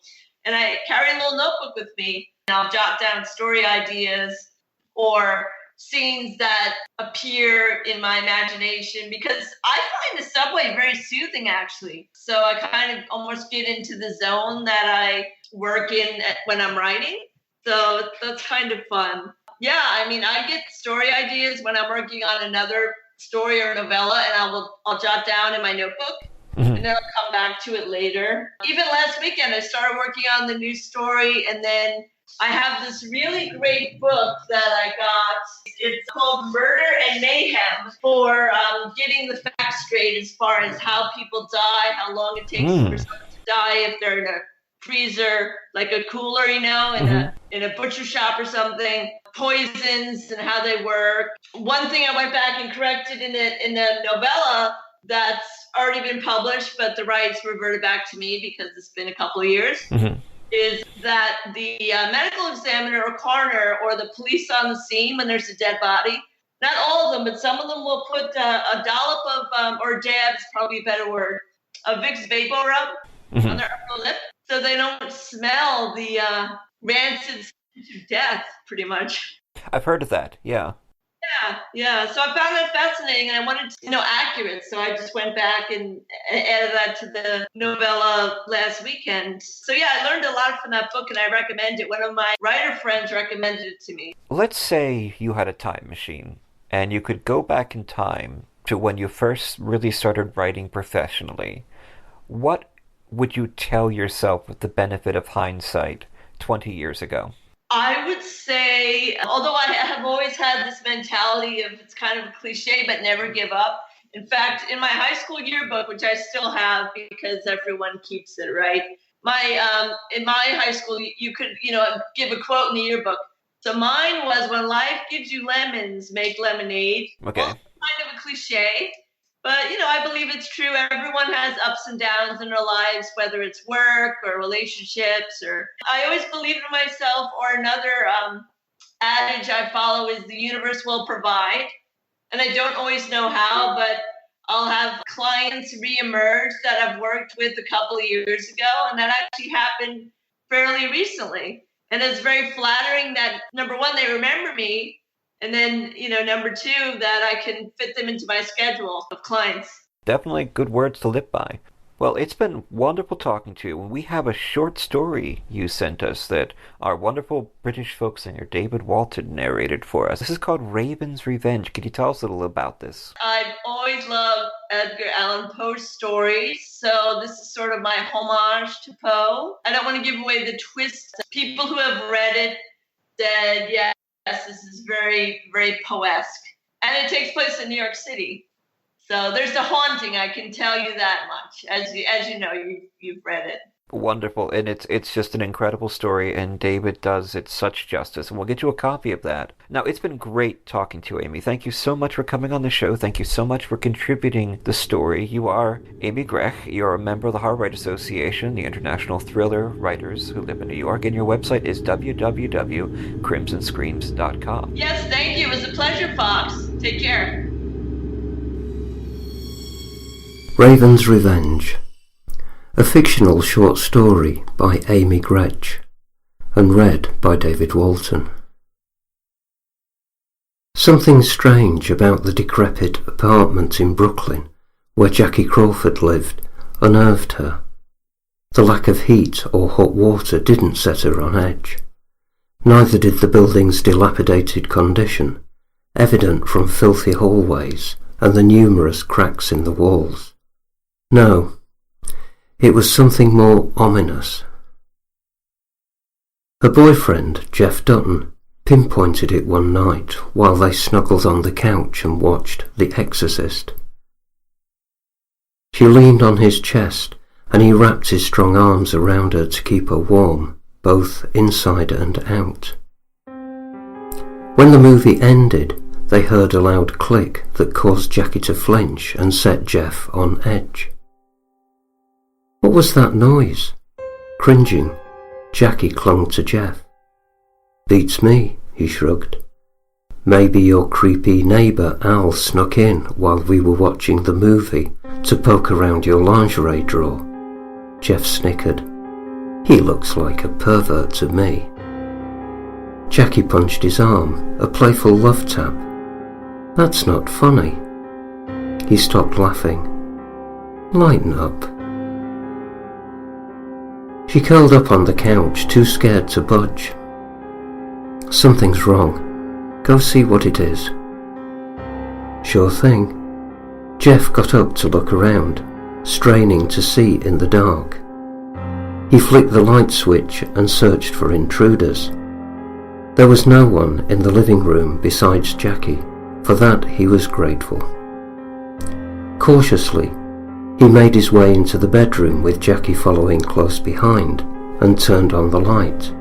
And I carry a little notebook with me, and I'll jot down story ideas or scenes that appear in my imagination, because I find the subway very soothing, actually. So I kind of almost get into the zone that I work in when I'm writing. So that's kind of fun. Yeah, I mean, I get story ideas when I'm working on another story or novella, and I'll jot down in my notebook, and then I'll come back to it later. Even last weekend, I started working on the new story, and then I have this really great book that I got. It's called Murder and Mayhem, for getting the facts straight as far as how people die, how long it takes for someone to die if they're in a freezer, like a cooler, in a butcher shop or something, poisons and how they work. One thing I went back and corrected in the novella that's already been published, but the rights reverted back to me because it's been a couple of years, is that the medical examiner or coroner or the police on the scene when there's a dead body, not all of them, but some of them will put a dollop of, or dab is probably a better word, a Vicks Vapor Rub on their upper lip, so they don't smell the rancid stench of death, pretty much. I've heard of that, yeah. Yeah. So I found that fascinating, and I wanted to know accurate. So I just went back and added that to the novella last weekend. So yeah, I learned a lot from that book, and I recommend it. One of my writer friends recommended it to me. Let's say you had a time machine, and you could go back in time to when you first really started writing professionally. What would you tell yourself with the benefit of hindsight 20 years ago? I would say, although I have always had this mentality of, it's kind of a cliche, but never give up. In fact, in my high school yearbook, which I still have because everyone keeps it, right? In my high school, you could, give a quote in the yearbook. So mine was, when life gives you lemons, make lemonade. Okay. Well, kind of a cliche, but, I believe it's true. Everyone has ups and downs in their lives, whether it's work or relationships, or I always believe in myself. Or another adage I follow is the universe will provide. And I don't always know how, but I'll have clients reemerge that I've worked with a couple of years ago. And that actually happened fairly recently. And it's very flattering that, number one, they remember me. And then, number two, that I can fit them into my schedule of clients. Definitely good words to live by. Well, it's been wonderful talking to you. We have a short story you sent us that our wonderful British folk singer David Walton narrated for us. This is called Raven's Revenge. Can you tell us a little about this? I've always loved Edgar Allen Poe's stories, so this is sort of my homage to Poe. I don't want to give away the twist. People who have read it said, yes, this is very, very Poe-esque. And it takes place in New York City. So there's the haunting, I can tell you that much. As you know, you've read it. Wonderful, and it's just an incredible story, and David does it such justice, and we'll get you a copy of that. Now, it's been great talking to you, Amy. Thank you so much for coming on the show. Thank you so much for contributing the story. You are Amy Grech. You're a member of the Horror Writers Association, the international thriller writers who live in New York, and your website is www.crimsonscreams.com. Yes, thank you. It was a pleasure, Fox. Take care. Raven's Revenge, a fictional short story by Amy Grech, and read by David Walton. Something strange about the decrepit apartment in Brooklyn, where Jackie Crawford lived, unnerved her. The lack of heat or hot water didn't set her on edge. Neither did the building's dilapidated condition, evident from filthy hallways and the numerous cracks in the walls. No, it was something more ominous. Her boyfriend, Jeff Dutton, pinpointed it one night while they snuggled on the couch and watched The Exorcist. She leaned on his chest, and he wrapped his strong arms around her to keep her warm, both inside and out. When the movie ended, they heard a loud click that caused Jackie to flinch and set Jeff on edge. What was that noise? Cringing, Jackie clung to Jeff. Beats me, he shrugged. Maybe your creepy neighbour Al snuck in while we were watching the movie to poke around your lingerie drawer. Jeff snickered. He looks like a pervert to me. Jackie punched his arm, a playful love tap. That's not funny. He stopped laughing. Lighten up. She curled up on the couch, too scared to budge. Something's wrong. Go see what it is. Sure thing. Jeff got up to look around, straining to see in the dark. He flicked the light switch and searched for intruders. There was no one in the living room besides Jackie. For that he was grateful. Cautiously, he made his way into the bedroom with Jackie following close behind and turned on the light.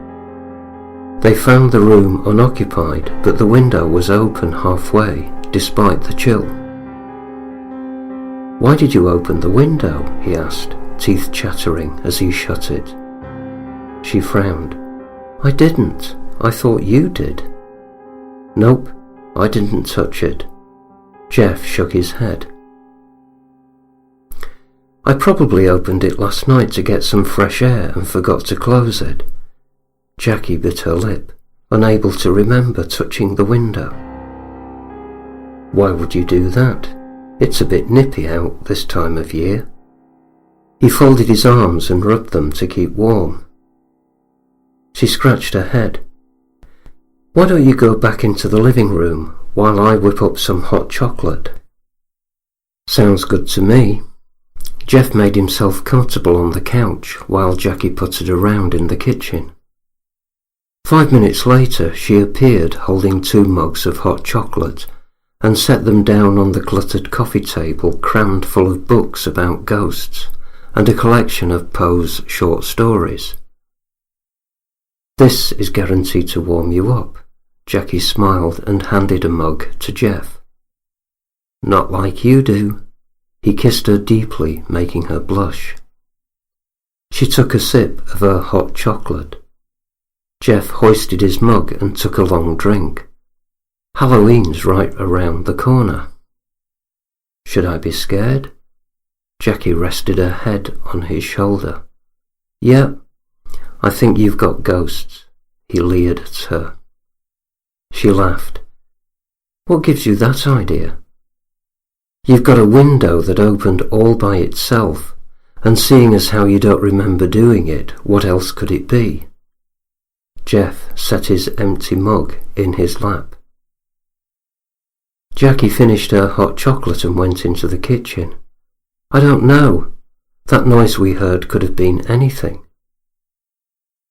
They found the room unoccupied, but the window was open halfway, despite the chill. Why did you open the window? He asked, teeth chattering as he shut it. She frowned. I didn't. I thought you did. Nope, I didn't touch it. Jeff shook his head. I probably opened it last night to get some fresh air and forgot to close it. Jackie bit her lip, unable to remember touching the window. Why would you do that? It's a bit nippy out this time of year. He folded his arms and rubbed them to keep warm. She scratched her head. Why don't you go back into the living room while I whip up some hot chocolate? Sounds good to me. Jeff made himself comfortable on the couch while Jackie puttered around in the kitchen. 5 minutes later, she appeared holding 2 mugs of hot chocolate and set them down on the cluttered coffee table crammed full of books about ghosts and a collection of Poe's short stories. This is guaranteed to warm you up. Jackie smiled and handed a mug to Jeff. Not like you do. He kissed her deeply, making her blush. She took a sip of her hot chocolate. Jeff hoisted his mug and took a long drink. Halloween's right around the corner. Should I be scared? Jackie rested her head on his shoulder. Yeah, I think you've got ghosts. He leered at her. She laughed. What gives you that idea? You've got a window that opened all by itself, and seeing as how you don't remember doing it, what else could it be? Jeff set his empty mug in his lap. Jackie finished her hot chocolate and went into the kitchen. I don't know. That noise we heard could have been anything.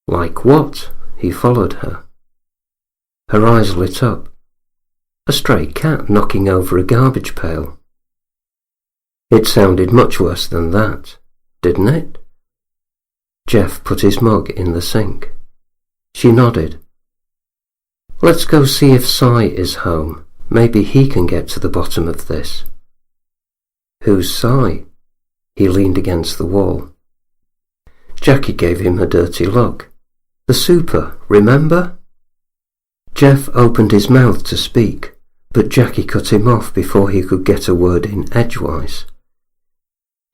Like what? He followed her. Her eyes lit up. A stray cat knocking over a garbage pail. It sounded much worse than that, didn't it? Jeff put his mug in the sink. She nodded. Let's go see if Cy is home. Maybe he can get to the bottom of this. Who's Cy? He leaned against the wall. Jackie gave him a dirty look. The super, remember? Jeff opened his mouth to speak, but Jackie cut him off before he could get a word in edgewise.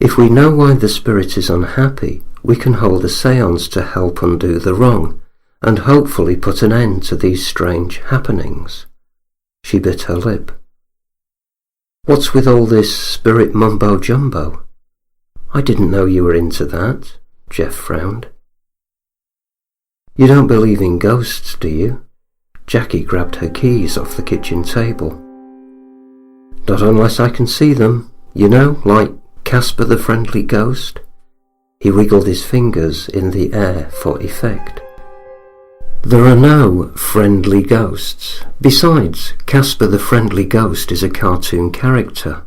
If we know why the spirit is unhappy, we can hold a séance to help undo the wrong, and hopefully put an end to these strange happenings. She bit her lip. What's with all this spirit mumbo-jumbo? I didn't know you were into that. Jeff frowned. You don't believe in ghosts, do you? Jackie grabbed her keys off the kitchen table. Not unless I can see them, you know, like Casper the Friendly Ghost. He wiggled his fingers in the air for effect. There are no friendly ghosts. Besides, Casper the Friendly Ghost is a cartoon character.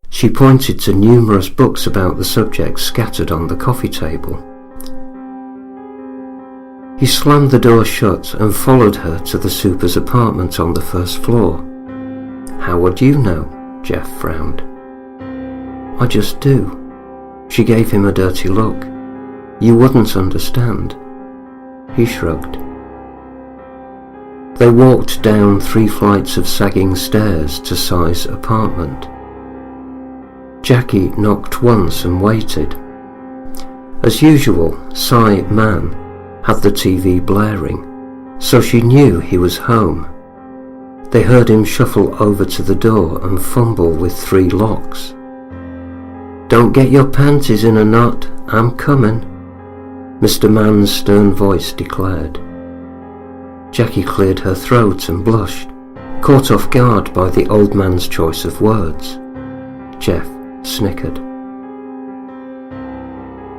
She pointed to numerous books about the subject scattered on the coffee table. He slammed the door shut and followed her to the super's apartment on the first floor. How would you know? Jeff frowned. I just do. She gave him a dirty look. You wouldn't understand. He shrugged. They walked down 3 flights of sagging stairs to Cy's apartment. Jackie knocked once and waited. As usual, Cy Mann had the TV blaring, so she knew he was home. They heard him shuffle over to the door and fumble with 3 locks. Don't get your panties in a knot, I'm coming, Mr. Mann's stern voice declared. Jackie cleared her throat and blushed, caught off guard by the old man's choice of words. Jeff snickered.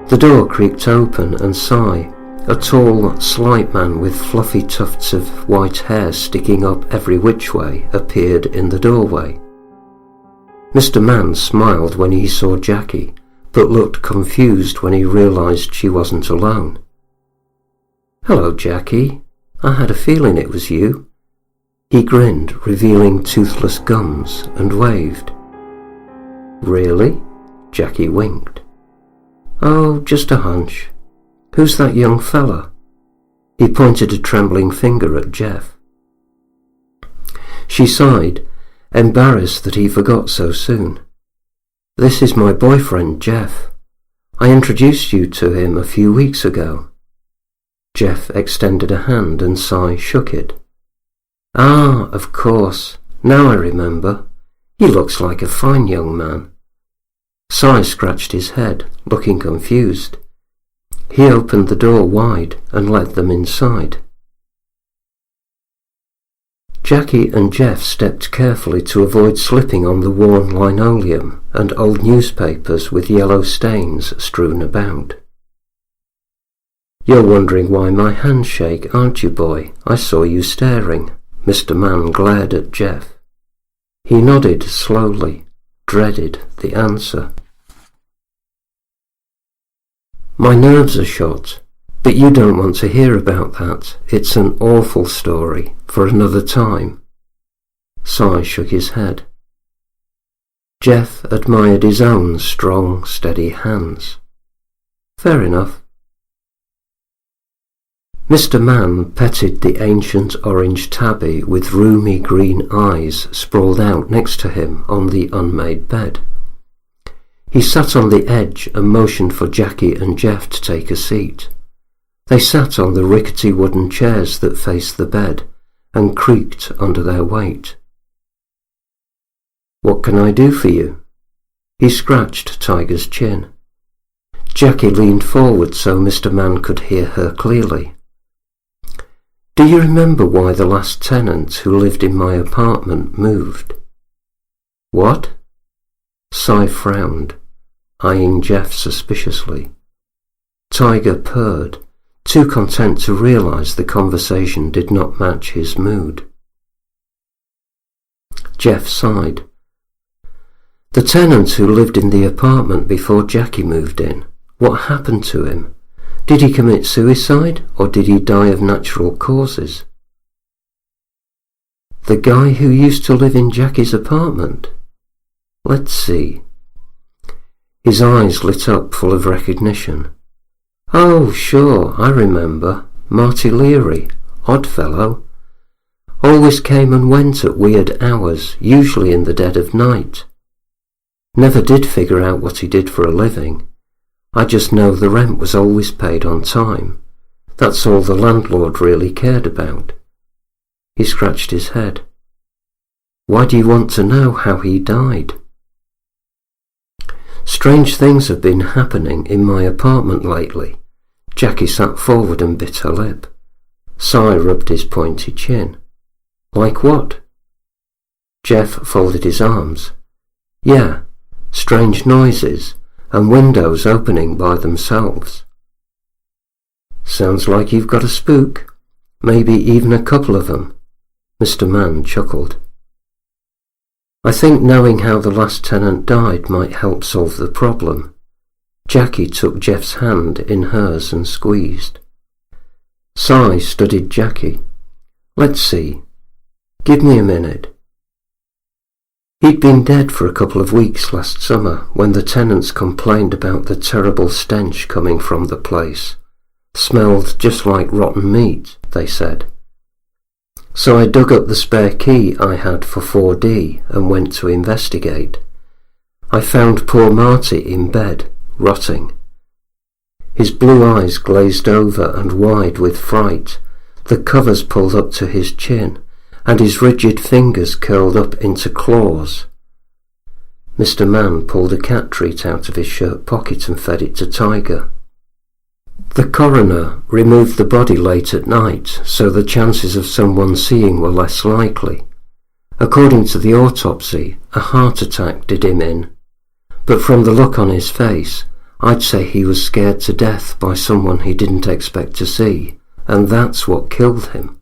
The door creaked open and Cy, a tall, slight man with fluffy tufts of white hair sticking up every which way, appeared in the doorway. Mr. Mann smiled when he saw Jackie, but looked confused when he realized she wasn't alone. Hello, Jackie. I had a feeling it was you. He grinned, revealing toothless gums, and waved. Really? Jackie winked. Oh, just a hunch. Who's that young fella? He pointed a trembling finger at Jeff. She sighed, embarrassed that he forgot so soon. This is my boyfriend, Jeff. I introduced you to him a few weeks ago. Jeff extended a hand and Cy shook it. Ah, of course. Now I remember. He looks like a fine young man. Cy scratched his head, looking confused. He opened the door wide and let them inside. Jackie and Jeff stepped carefully to avoid slipping on the worn linoleum and old newspapers with yellow stains strewn about. You're wondering why my hands shake, aren't you, boy? I saw you staring. Mr. Mann glared at Jeff. He nodded slowly, dreaded the answer. My nerves are shot, but you don't want to hear about that. It's an awful story for another time. Cy shook his head. Jeff admired his own strong, steady hands. Fair enough. Mr. Mann petted the ancient orange tabby with roomy green eyes sprawled out next to him on the unmade bed. He sat on the edge and motioned for Jackie and Jeff to take a seat. They sat on the rickety wooden chairs that faced the bed and creaked under their weight. What can I do for you? He scratched Tiger's chin. Jackie leaned forward so Mr. Mann could hear her clearly. Do you remember why the last tenant who lived in my apartment moved? What? Cy frowned, eyeing Jeff suspiciously. Tiger purred, too content to realize the conversation did not match his mood. Jeff sighed. The tenant who lived in the apartment before Jackie moved in, what happened to him? Did he commit suicide, or did he die of natural causes? The guy who used to live in Jackie's apartment? Let's see. His eyes lit up full of recognition. Oh, sure, I remember. Marty Leary, odd fellow. Always came and went at weird hours, usually in the dead of night. Never did figure out what he did for a living. I just know the rent was always paid on time. That's all the landlord really cared about. He scratched his head. Why do you want to know how he died? Strange things have been happening in my apartment lately. Jackie sat forward and bit her lip. Si rubbed his pointy chin. Like what? Jeff folded his arms. Yeah, strange noises and windows opening by themselves. Sounds like you've got a spook. Maybe even a couple of them. Mr. Mann chuckled. I think knowing how the last tenant died might help solve the problem. Jackie took Jeff's hand in hers and squeezed. Si studied Jackie. Let's see. Give me a minute. He'd been dead for a couple of weeks last summer when the tenants complained about the terrible stench coming from the place. Smelled just like rotten meat, they said. So I dug up the spare key I had for 4D and went to investigate. I found poor Marty in bed, rotting. His blue eyes glazed over and wide with fright, the covers pulled up to his chin, and his rigid fingers curled up into claws. Mr. Mann pulled a cat treat out of his shirt pocket and fed it to Tiger. The coroner removed the body late at night, so the chances of someone seeing were less likely. According to the autopsy, a heart attack did him in, but from the look on his face, I'd say he was scared to death by someone he didn't expect to see, and that's what killed him.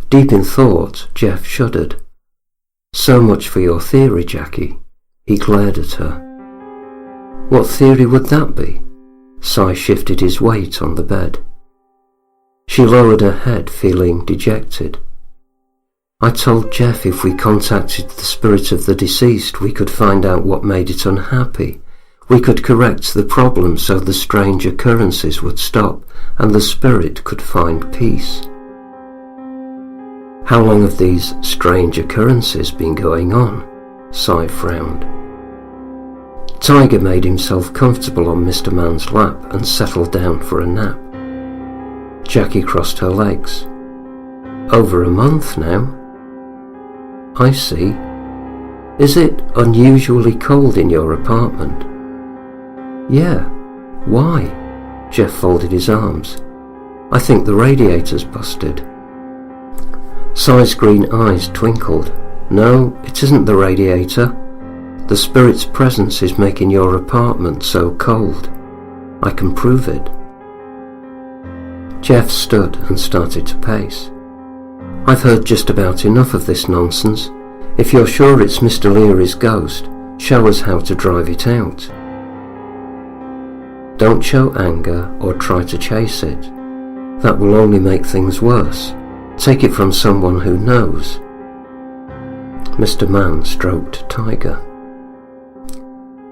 Deep in thought, Jeff shuddered. So much for your theory, Jackie. He glared at her. What theory would that be? Si shifted his weight on the bed. She lowered her head, feeling dejected. I told Jeff if we contacted the spirit of the deceased, we could find out what made it unhappy. We could correct the problem so the strange occurrences would stop and the spirit could find peace. How long have these strange occurrences been going on? Si frowned. Tiger made himself comfortable on Mr. Mann's lap and settled down for a nap. Jackie crossed her legs. Over a month now. I see. Is it unusually cold in your apartment? Yeah. Why? Jeff folded his arms. I think the radiator's busted. Si's green eyes twinkled. No, it isn't the radiator. The spirit's presence is making your apartment so cold. I can prove it. Jeff stood and started to pace. I've heard just about enough of this nonsense. If you're sure it's Mr. Leary's ghost, show us how to drive it out. Don't show anger or try to chase it. That will only make things worse. Take it from someone who knows. Mr. Mann stroked Tiger.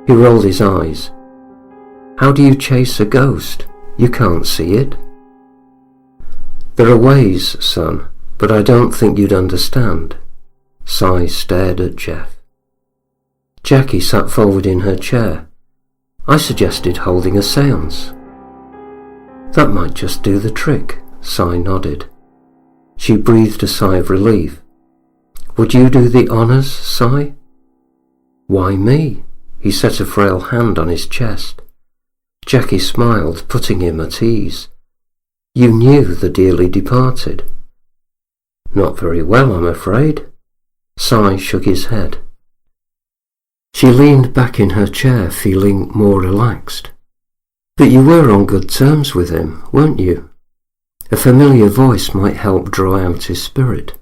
He rolled his eyes. How do you chase a ghost? You can't see it. There are ways, son, but I don't think you'd understand. Si stared at Jeff. Jackie sat forward in her chair. I suggested holding a séance. That might just do the trick, Si nodded. She breathed a sigh of relief. Would you do the honours, Si? Why me? He set a frail hand on his chest. Jackie smiled, putting him at ease. You knew the dearly departed. Not very well, I'm afraid. Si shook his head. She leaned back in her chair, feeling more relaxed. But you were on good terms with him, weren't you? A familiar voice might help draw out his spirit.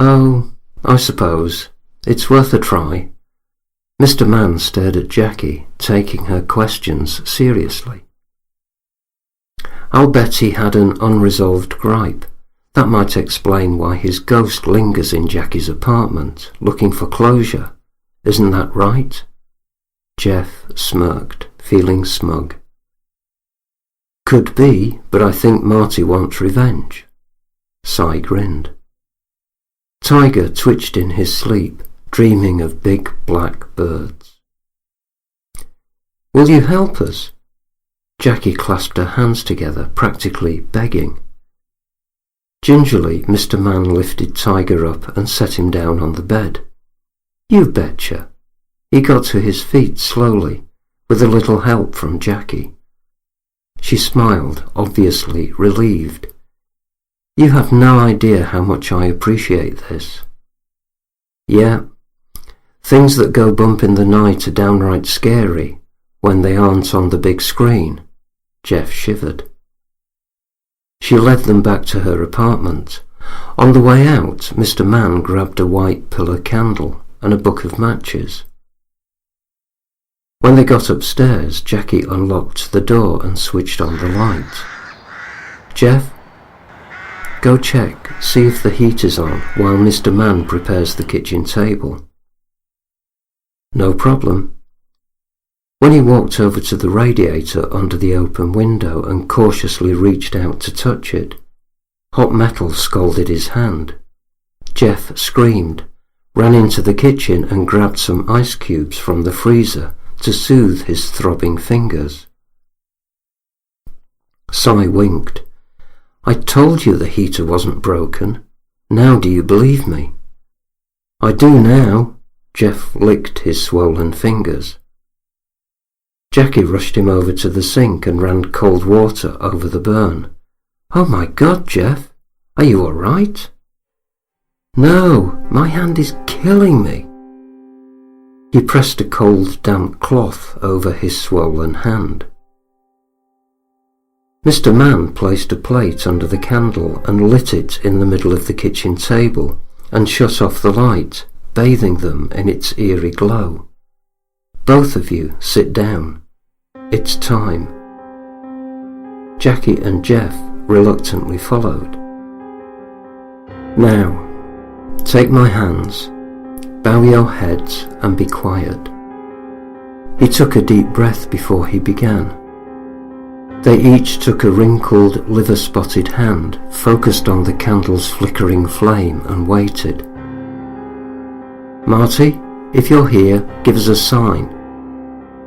Oh, I suppose. It's worth a try. Mr. Mann stared at Jackie, taking her questions seriously. I'll bet he had an unresolved gripe. That might explain why his ghost lingers in Jackie's apartment, looking for closure. Isn't that right? Jeff smirked, feeling smug. Could be, but I think Marty wants revenge. Si grinned. Tiger twitched in his sleep, dreaming of big black birds. Will you help us? Jackie clasped her hands together, practically begging. Gingerly, Mr. Mann lifted Tiger up and set him down on the bed. You betcha. He got to his feet slowly, with a little help from Jackie. She smiled, obviously relieved. "You have no idea how much I appreciate this." "Yeah, things that go bump in the night are downright scary when they aren't on the big screen." Jeff shivered. She led them back to her apartment. On the way out, Mr. Mann grabbed a white pillar candle and a book of matches. When they got upstairs, Jackie unlocked the door and switched on the light. "Jeff, go check, see if the heat is on while Mr. Mann prepares the kitchen table." "No problem." When he walked over to the radiator under the open window and cautiously reached out to touch it, hot metal scalded his hand. Jeff screamed, ran into the kitchen and grabbed some ice cubes from the freezer to soothe his throbbing fingers. Cy winked. "I told you the heater wasn't broken. Now do you believe me?" "I do now." Jeff licked his swollen fingers. Jackie rushed him over to the sink and ran cold water over the burn. "Oh my God, Jeff, are you all right?" "No, my hand is killing me." He pressed a cold, damp cloth over his swollen hand. Mr. Mann placed a plate under the candle and lit it in the middle of the kitchen table and shut off the light, bathing them in its eerie glow. "Both of you sit down. It's time." Jackie and Jeff reluctantly followed. "Now, take my hands, bow your heads and be quiet." He took a deep breath before he began. They each took a wrinkled, liver-spotted hand, focused on the candle's flickering flame and waited. "Marty, if you're here, give us a sign.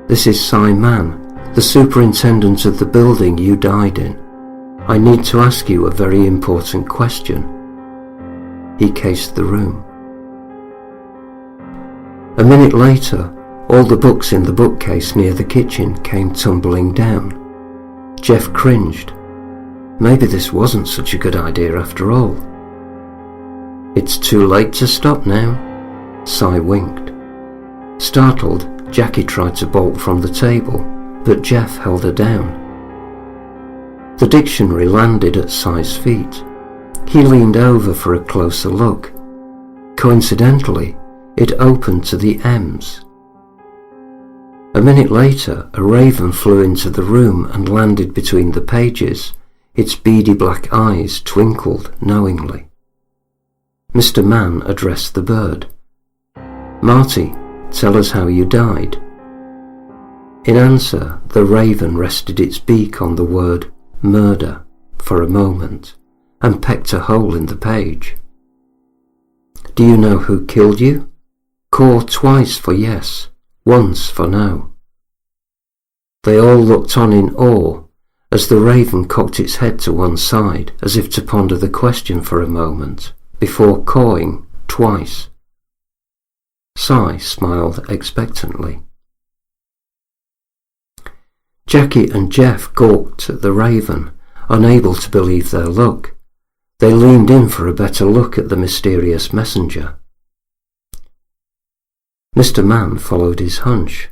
This is Cy Mann, the superintendent of the building you died in. I need to ask you a very important question." He cased the room. A minute later, all the books in the bookcase near the kitchen came tumbling down. Jeff cringed. Maybe this wasn't such a good idea after all. "It's too late to stop now." Cy winked. Startled, Jackie tried to bolt from the table, but Jeff held her down. The dictionary landed at Cy's feet. He leaned over for a closer look. Coincidentally, it opened to the M's. A minute later, a raven flew into the room and landed between the pages. Its beady black eyes twinkled knowingly. Mr. Mann addressed the bird. "Marty, tell us how you died." In answer, the raven rested its beak on the word murder for a moment and pecked a hole in the page. "Do you know who killed you?" "Caw twice for yes, once for no." They all looked on in awe as the raven cocked its head to one side as if to ponder the question for a moment before cawing twice. Cy smiled expectantly. Jackie and Jeff gawked at the raven, unable to believe their luck. They leaned in for a better look at the mysterious messenger. Mr. Mann followed his hunch.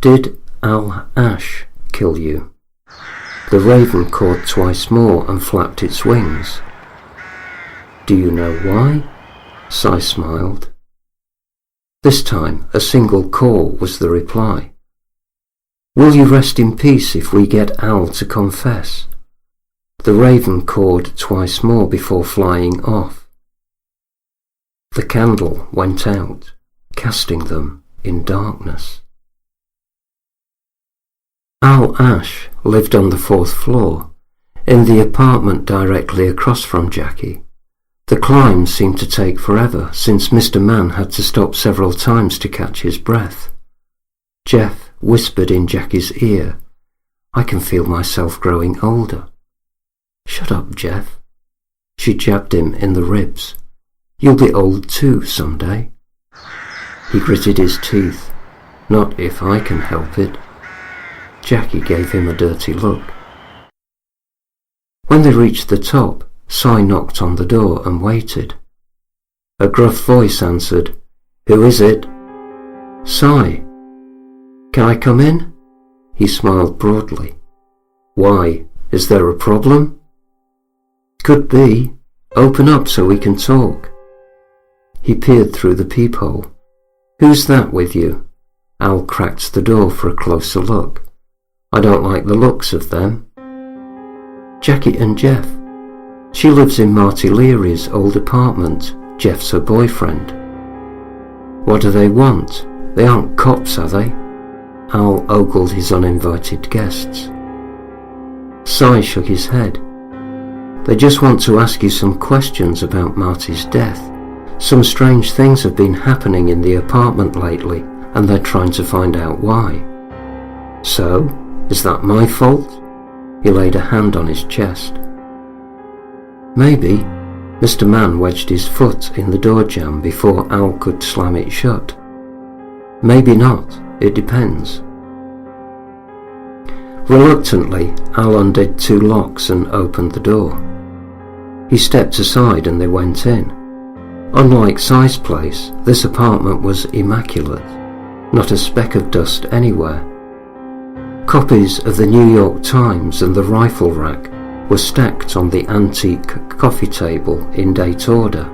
"Did Al Ash kill you?" The raven cawed twice more and flapped its wings. "Do you know why?" Cy smiled. This time, a single caw was the reply. "Will you rest in peace if we get Al to confess?" The raven cawed twice more before flying off. The candle went out, casting them in darkness. Al Ash lived on the 4th floor, in the apartment directly across from Jackie. The climb seemed to take forever, since Mr. Mann had to stop several times to catch his breath. Jeff whispered in Jackie's ear, "I can feel myself growing older." "Shut up, Jeff." She jabbed him in the ribs. "You'll be old too someday." He gritted his teeth. Not if I can help it. Jackie gave him a dirty look. When they reached the top, Cy knocked on the door and waited. A gruff voice answered, "Who is it?" "Cy. Can I come in?" He smiled broadly. "Why? Is there a problem?" "Could be. Open up so we can talk." He peered through the peephole. "Who's that with you?" Al cracked the door for a closer look. "I don't like the looks of them." "Jackie and Jeff. She lives in Marty Leary's old apartment. Jeff's her boyfriend." "What do they want? They aren't cops, are they?" Al ogled his uninvited guests. Cy shook his head. "They just want to ask you some questions about Marty's death. Some strange things have been happening in the apartment lately, and they're trying to find out why." "So, is that my fault?" He laid a hand on his chest. "Maybe." Mr. Mann wedged his foot in the door jamb before Al could slam it shut. "Maybe not. It depends." Reluctantly, Al undid 2 locks and opened the door. He stepped aside and they went in. Unlike Cy's place, this apartment was immaculate. Not a speck of dust anywhere. Copies of the New York Times and the rifle rack were stacked on the antique coffee table in date order,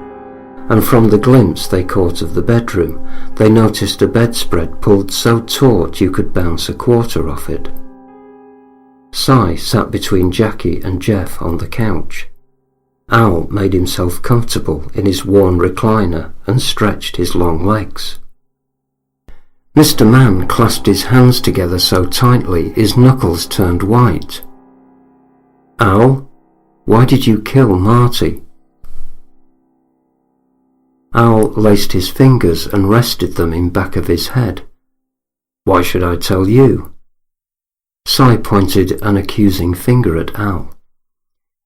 and from the glimpse they caught of the bedroom, they noticed a bedspread pulled so taut you could bounce a quarter off it. Cy sat between Jackie and Jeff on the couch. Al made himself comfortable in his worn recliner and stretched his long legs. Mr. Mann clasped his hands together so tightly his knuckles turned white. "Al, why did you kill Marty?" Al laced his fingers and rested them in back of his head. "Why should I tell you?" Cy pointed an accusing finger at Al.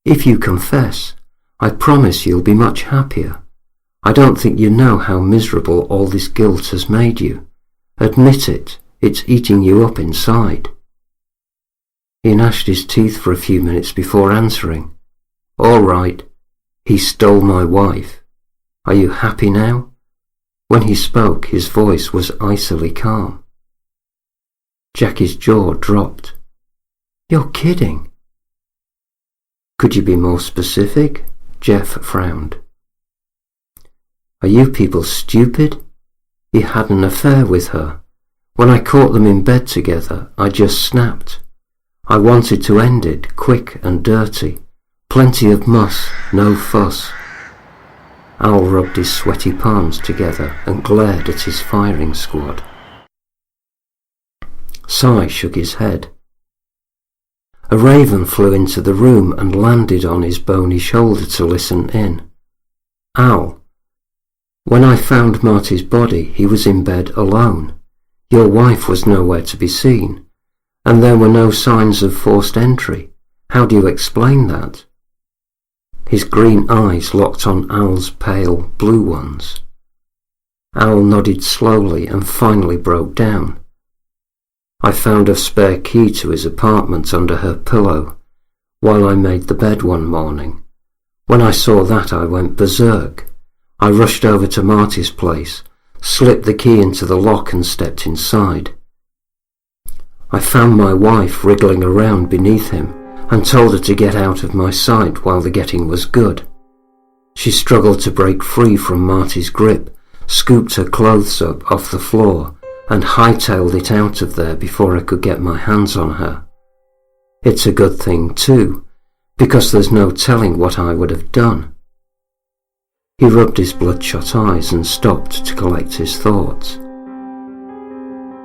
"If you confess, I promise you'll be much happier. I don't think you know how miserable all this guilt has made you. Admit it, it's eating you up inside." He gnashed his teeth for a few minutes before answering. "All right, he stole my wife. Are you happy now?" When he spoke, his voice was icily calm. Jackie's jaw dropped. "You're kidding." "Could you be more specific?" Jeff frowned. "Are you people stupid? He had an affair with her. When I caught them in bed together, I just snapped. I wanted to end it quick and dirty. Plenty of muss, no fuss." Al rubbed his sweaty palms together and glared at his firing squad. Cy shook his head. A raven flew into the room and landed on his bony shoulder to listen in. "Al, when I found Marty's body, he was in bed alone. Your wife was nowhere to be seen, and there were no signs of forced entry. How do you explain that?" His green eyes locked on Al's pale blue ones. Al nodded slowly and finally broke down. "I found a spare key to his apartment under her pillow while I made the bed one morning. When I saw that, I went berserk. I rushed over to Marty's place, slipped the key into the lock and stepped inside. I found my wife wriggling around beneath him and told her to get out of my sight while the getting was good. She struggled to break free from Marty's grip, scooped her clothes up off the floor and hightailed it out of there before I could get my hands on her. It's a good thing too, because there's no telling what I would have done." He rubbed his bloodshot eyes and stopped to collect his thoughts.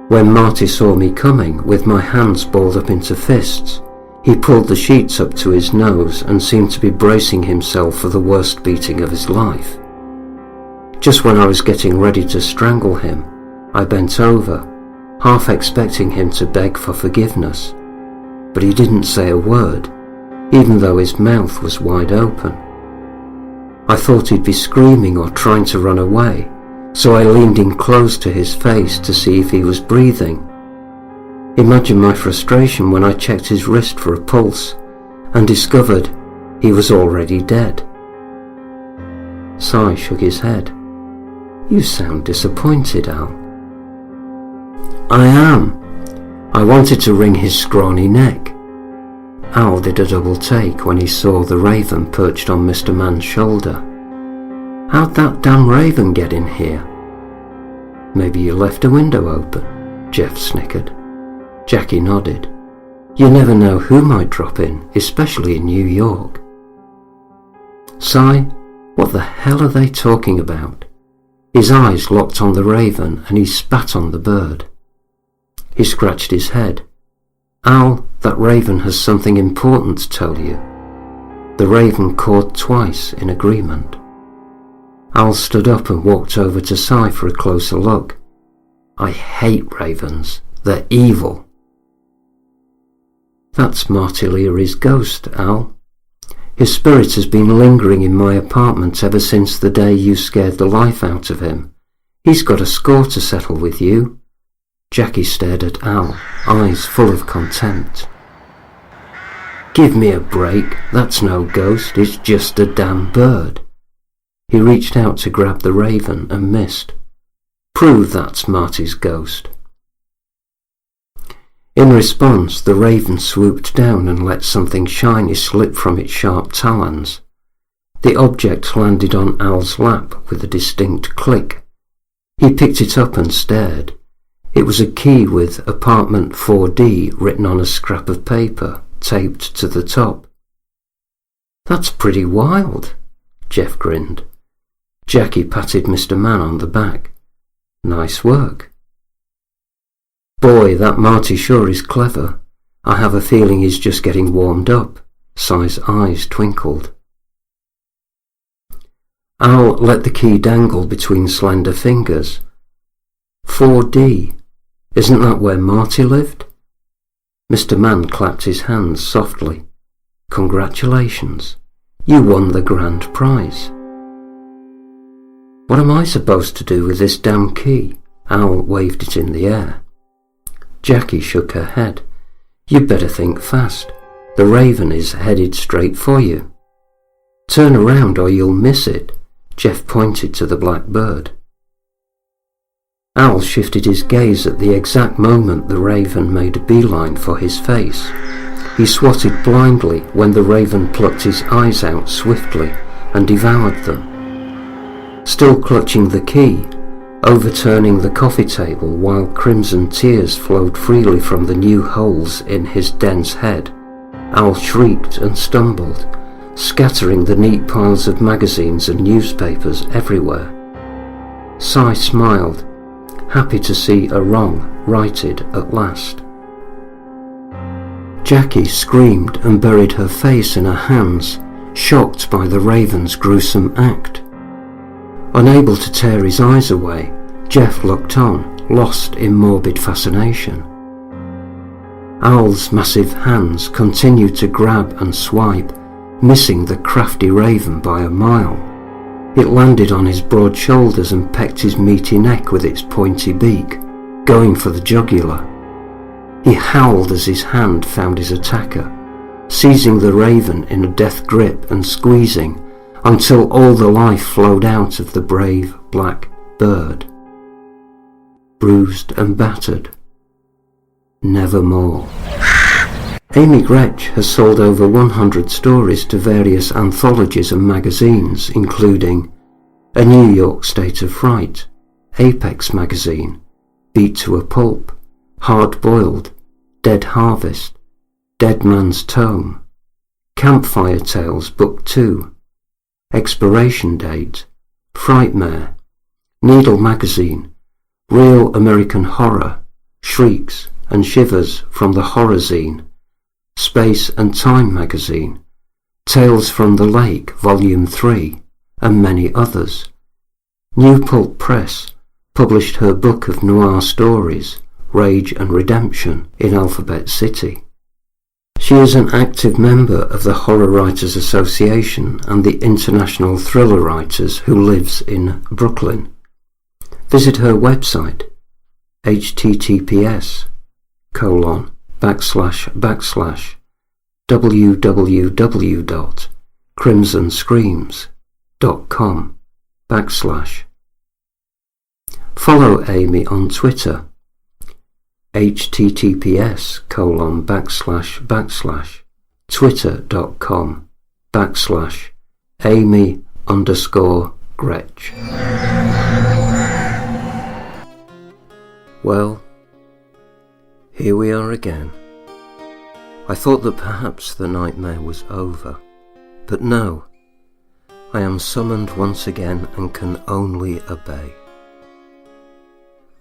"When Marty saw me coming, with my hands balled up into fists, he pulled the sheets up to his nose and seemed to be bracing himself for the worst beating of his life. Just when I was getting ready to strangle him, I bent over, half expecting him to beg for forgiveness, but he didn't say a word, even though his mouth was wide open. I thought he'd be screaming or trying to run away, so I leaned in close to his face to see if he was breathing. Imagine my frustration when I checked his wrist for a pulse and discovered he was already dead. Si shook his head. You sound disappointed, Al. I am. I wanted to wring his scrawny neck. Al did a double take when he saw the raven perched on Mr. Mann's shoulder. How'd that damn raven get in here? Maybe you left a window open, Jeff snickered. Jackie nodded. You never know who might drop in, especially in New York. Si, what the hell are they talking about? His eyes locked on the raven and he spat on the bird. He scratched his head. Al, that raven has something important to tell you. The raven cawed twice in agreement. Al stood up and walked over to Si for a closer look. I hate ravens. They're evil. That's Marty Leary's ghost, Al. His spirit has been lingering in my apartment ever since the day you scared the life out of him. He's got a score to settle with you. Jackie stared at Al, eyes full of contempt. Give me a break. That's no ghost. It's just a damn bird. He reached out to grab the raven and missed. Prove that's Marty's ghost. In response, the raven swooped down and let something shiny slip from its sharp talons. The object landed on Al's lap with a distinct click. He picked it up and stared. It was a key with apartment 4D written on a scrap of paper, taped to the top. That's pretty wild, Jeff grinned. Jackie patted Mr. Mann on the back. Nice work. Boy, that Marty sure is clever. I have a feeling he's just getting warmed up. Si's eyes twinkled. Al let the key dangle between slender fingers. 4D. Isn't that where Marty lived? Mr. Mann clapped his hands softly. Congratulations. You won the grand prize. What am I supposed to do with this damn key? Al waved it in the air. Jackie shook her head. You'd better think fast. The raven is headed straight for you. Turn around or you'll miss it. Jeff pointed to the black bird. Al shifted his gaze at the exact moment the raven made a beeline for his face. He swatted blindly when the raven plucked his eyes out swiftly and devoured them. Still clutching the key, overturning the coffee table while crimson tears flowed freely from the new holes in his dense head, Al shrieked and stumbled, scattering the neat piles of magazines and newspapers everywhere. Si smiled, happy to see a wrong righted at last. Jackie screamed and buried her face in her hands, shocked by the raven's gruesome act. Unable to tear his eyes away, Jeff looked on, lost in morbid fascination. Al's massive hands continued to grab and swipe, missing the crafty raven by a mile. It landed on his broad shoulders and pecked his meaty neck with its pointy beak, going for the jugular. He howled as his hand found his attacker, seizing the raven in a death grip and squeezing until all the life flowed out of the brave black bird. Bruised and battered. Nevermore. Amy Grech has sold over 100 stories to various anthologies and magazines, including A New York State of Fright, Apex Magazine, Beat to a Pulp, Hard Boiled, Dead Harvest, Dead Man's Tome, Campfire Tales Book 2, Expiration Date, Frightmare, Needle Magazine, Real American Horror, Shrieks and Shivers from the Horror Zine, Space and Time Magazine, Tales from the Lake Volume 3, and many others. New Pulp Press published her book of noir stories, Rage and Redemption, in Alphabet City. She is an active member of the Horror Writers Association and the International Thriller Writers who lives in Brooklyn. visit her website, https://www.crimsonscreams.com/. Follow Amy on Twitter, https://twitter.com/Amy_Grech. Well, here we are again. I thought that perhaps the nightmare was over, but no. I am summoned once again and can only obey.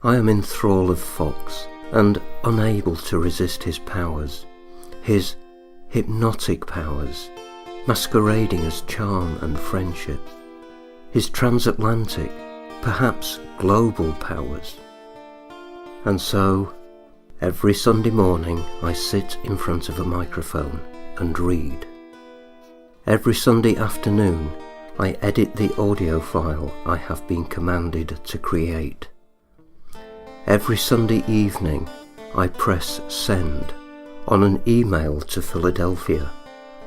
I am in thrall of Fox and unable to resist his powers, his hypnotic powers, masquerading as charm and friendship, his transatlantic, perhaps global powers. And so, every Sunday morning I sit in front of a microphone and read. Every Sunday afternoon I edit the audio file I have been commanded to create. Every Sunday evening I press send on an email to Philadelphia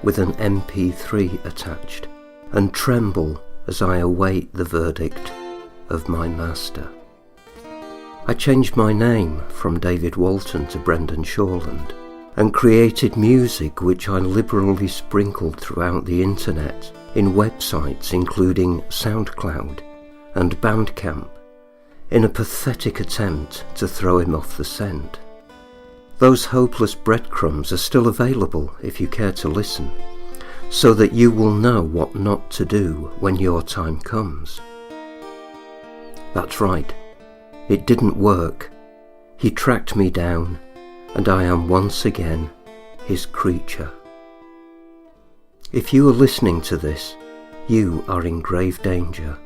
with an MP3 attached and tremble as I await the verdict of my master. I changed my name from David Walton to Brendan Shawland and created music which I liberally sprinkled throughout the internet in websites including SoundCloud and Bandcamp in a pathetic attempt to throw him off the scent. Those hopeless breadcrumbs are still available if you care to listen, so that you will know what not to do when your time comes. That's right, it didn't work. He tracked me down, and I am once again his creature. If you are listening to this, you are in grave danger,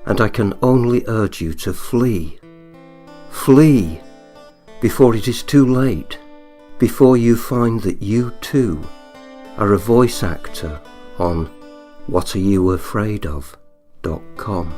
and I can only urge you to flee. Flee! Before it is too late, before you find that you too are a voice actor on whatayouafraidof.com.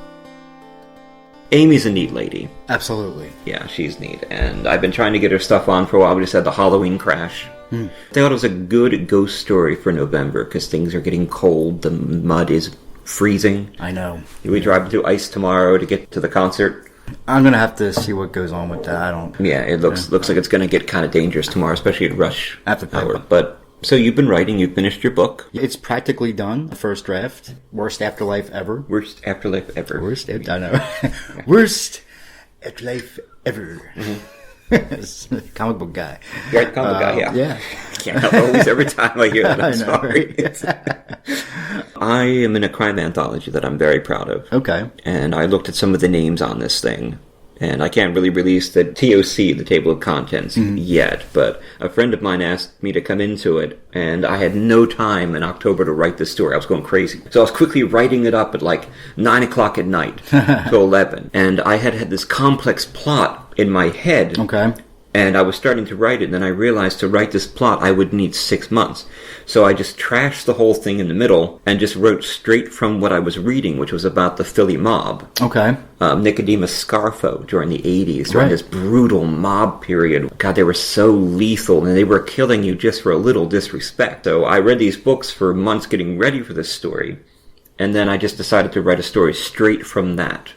Amy's a neat lady. Absolutely. Yeah, she's neat. And I've been trying to get her stuff on for a while. We just had the Halloween crash. I thought it was a good ghost story for November because things are getting cold. The mud is freezing. I know. We drive through ice tomorrow to get to the concert. I'm going to have to see what goes on with that. I don't... Yeah, it looks like it's going to get kind of dangerous tomorrow, especially at rush hour. But so you've been writing, you've finished your book. It's practically done, the first draft. Worst afterlife ever. Worst afterlife ever. Worst, I know. Worst afterlife ever. Comic book guy. Right, comic book guy, yeah. Yeah. I can't always, every time I hear that, I'm sorry. Right? I am in a crime anthology that I'm very proud of. Okay. And I looked at some of the names on this thing. And I can't really release the TOC, the table of contents, yet. But a friend of mine asked me to come into it, and I had no time in October to write this story. I was going crazy. So I was quickly writing it up at like 9 o'clock at night to 11. And I had this complex plot in my head. Okay. And I was starting to write it, and then I realized to write this plot I would need 6 months. So I just trashed the whole thing in the middle and just wrote straight from what I was reading, which was about the Philly mob. Okay. Nicodemus Scarfo during the 80s, during this brutal mob period. God, they were so lethal, and they were killing you just for a little disrespect. So I read these books for months getting ready for this story, and then I just decided to write a story straight from that.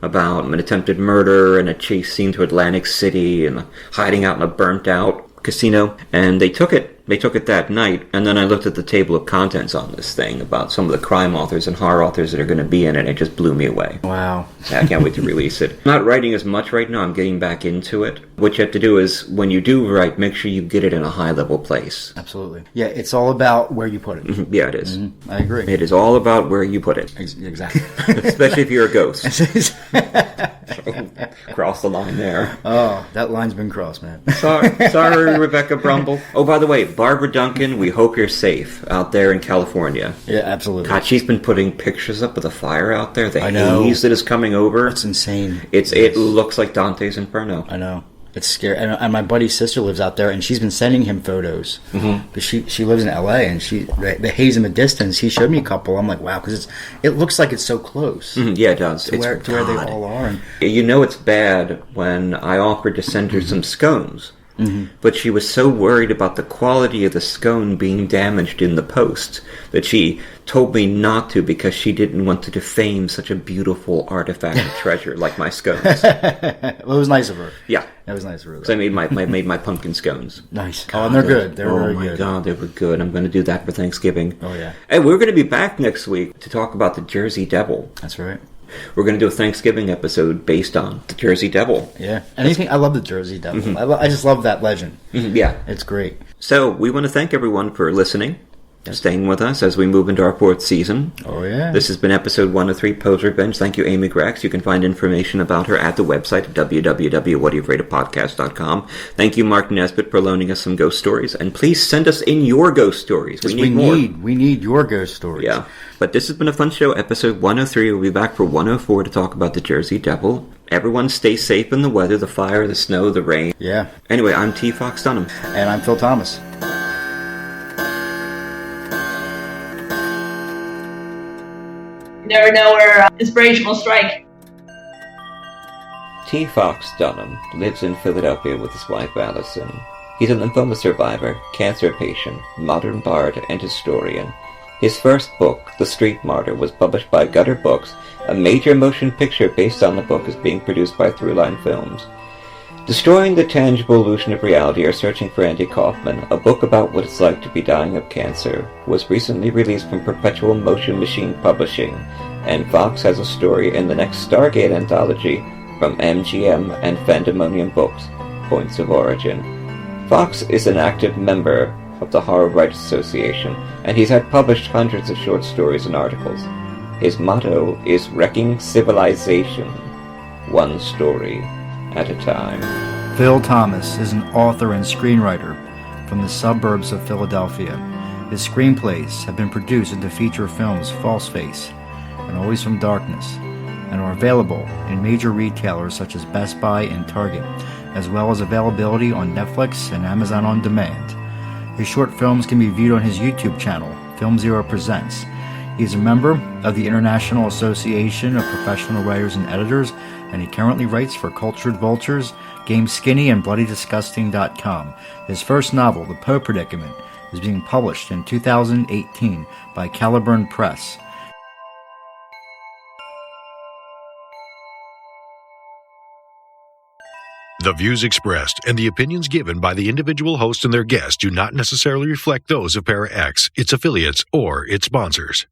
About an attempted murder and a chase scene to Atlantic City and hiding out in a burnt-out casino. And they took it that night, and then I looked at the table of contents on this thing about some of the crime authors and horror authors that are going to be in it, and it just blew me away. Wow. I can't wait to release it. I'm not writing as much right now. I'm getting back into it. What you have to do is, when you do write, make sure you get it in a high-level place. Absolutely. Yeah, it's all about where you put it. Yeah, it is. I agree. It is all about where you put it. Exactly. Especially if you're a ghost. Cross the line there. Oh, that line's been crossed, man. Sorry, Rebecca Brumble. Oh, by the way, Barbara Duncan, we hope you're safe out there in California. Yeah, absolutely. God, she's been putting pictures up of the fire out there. The I know. haze that is coming over. It's insane. It looks like Dante's Inferno. I know. It's scary. And my buddy's sister lives out there, and she's been sending him photos. But she lives in L.A., and the haze in the distance, he showed me a couple. I'm like, wow, because it looks like it's so close. Yeah, it does. To where they all are. And you know it's bad when I offered to send her some scones. But she was so worried about the quality of the scone being damaged in the post that she told me not to because she didn't want to defame such a beautiful artifact of treasure like my scones. Well, it was nice of her. Yeah. That was nice of her. Because I made my pumpkin scones. Nice. God, and they're good. They're very good. Oh my God, they were good. I'm going to do that for Thanksgiving. Oh, yeah. And we're going to be back next week to talk about the Jersey Devil. That's right. We're going to do a Thanksgiving episode based on the Jersey Devil. Yeah. I love the Jersey Devil. I just love that legend. Yeah. It's great. So, we want to thank everyone for listening, staying with us as we move into our 4th season. Oh, yeah. This has been episode 103, Poe's Revenge. Thank you, Amy Grech. You can find information about her at the website, www.whatdoyoufraidofpodcast.com. Thank you, Mark Nesbitt, for loaning us some ghost stories. And please send us in your ghost stories. We need more. We need your ghost stories. Yeah. But this has been a fun show, episode 103. We'll be back for 104 to talk about the Jersey Devil. Everyone stay safe in the weather, the fire, the snow, the rain. Yeah. Anyway, I'm T. Fox Dunham. And I'm Phil Thomas. You never know where inspiration will strike. T. Fox Dunham lives in Philadelphia with his wife Allison. He's a lymphoma survivor, cancer patient, modern bard, and historian. His first book, The Street Martyr, was published by Gutter Books. A major motion picture based on the book is being produced by Throughline Films. Destroying the Tangible Illusion of Reality or Searching for Andy Kaufman, a book about what it's like to be dying of cancer, was recently released from Perpetual Motion Machine Publishing, and Fox has a story in the next Stargate anthology from MGM and Fandemonium Books, Points of Origin. Fox is an active member of the Horror Writers Association, and he's had published hundreds of short stories and articles. His motto is Wrecking Civilization, one story at a time. Phil Thomas is an author and screenwriter from the suburbs of Philadelphia. His screenplays have been produced into feature films False Face and Always from Darkness, and are available in major retailers such as Best Buy and Target, as well as availability on Netflix and Amazon On Demand. His short films can be viewed on his YouTube channel, Film Zero Presents. He is a member of the International Association of Professional Writers and Editors, and he currently writes for Cultured Vultures, Game Skinny, and BloodyDisgusting.com. His first novel, The Poe Predicament, is being published in 2018 by Caliburn Press. The views expressed and the opinions given by the individual host and their guests do not necessarily reflect those of Para X, its affiliates, or its sponsors.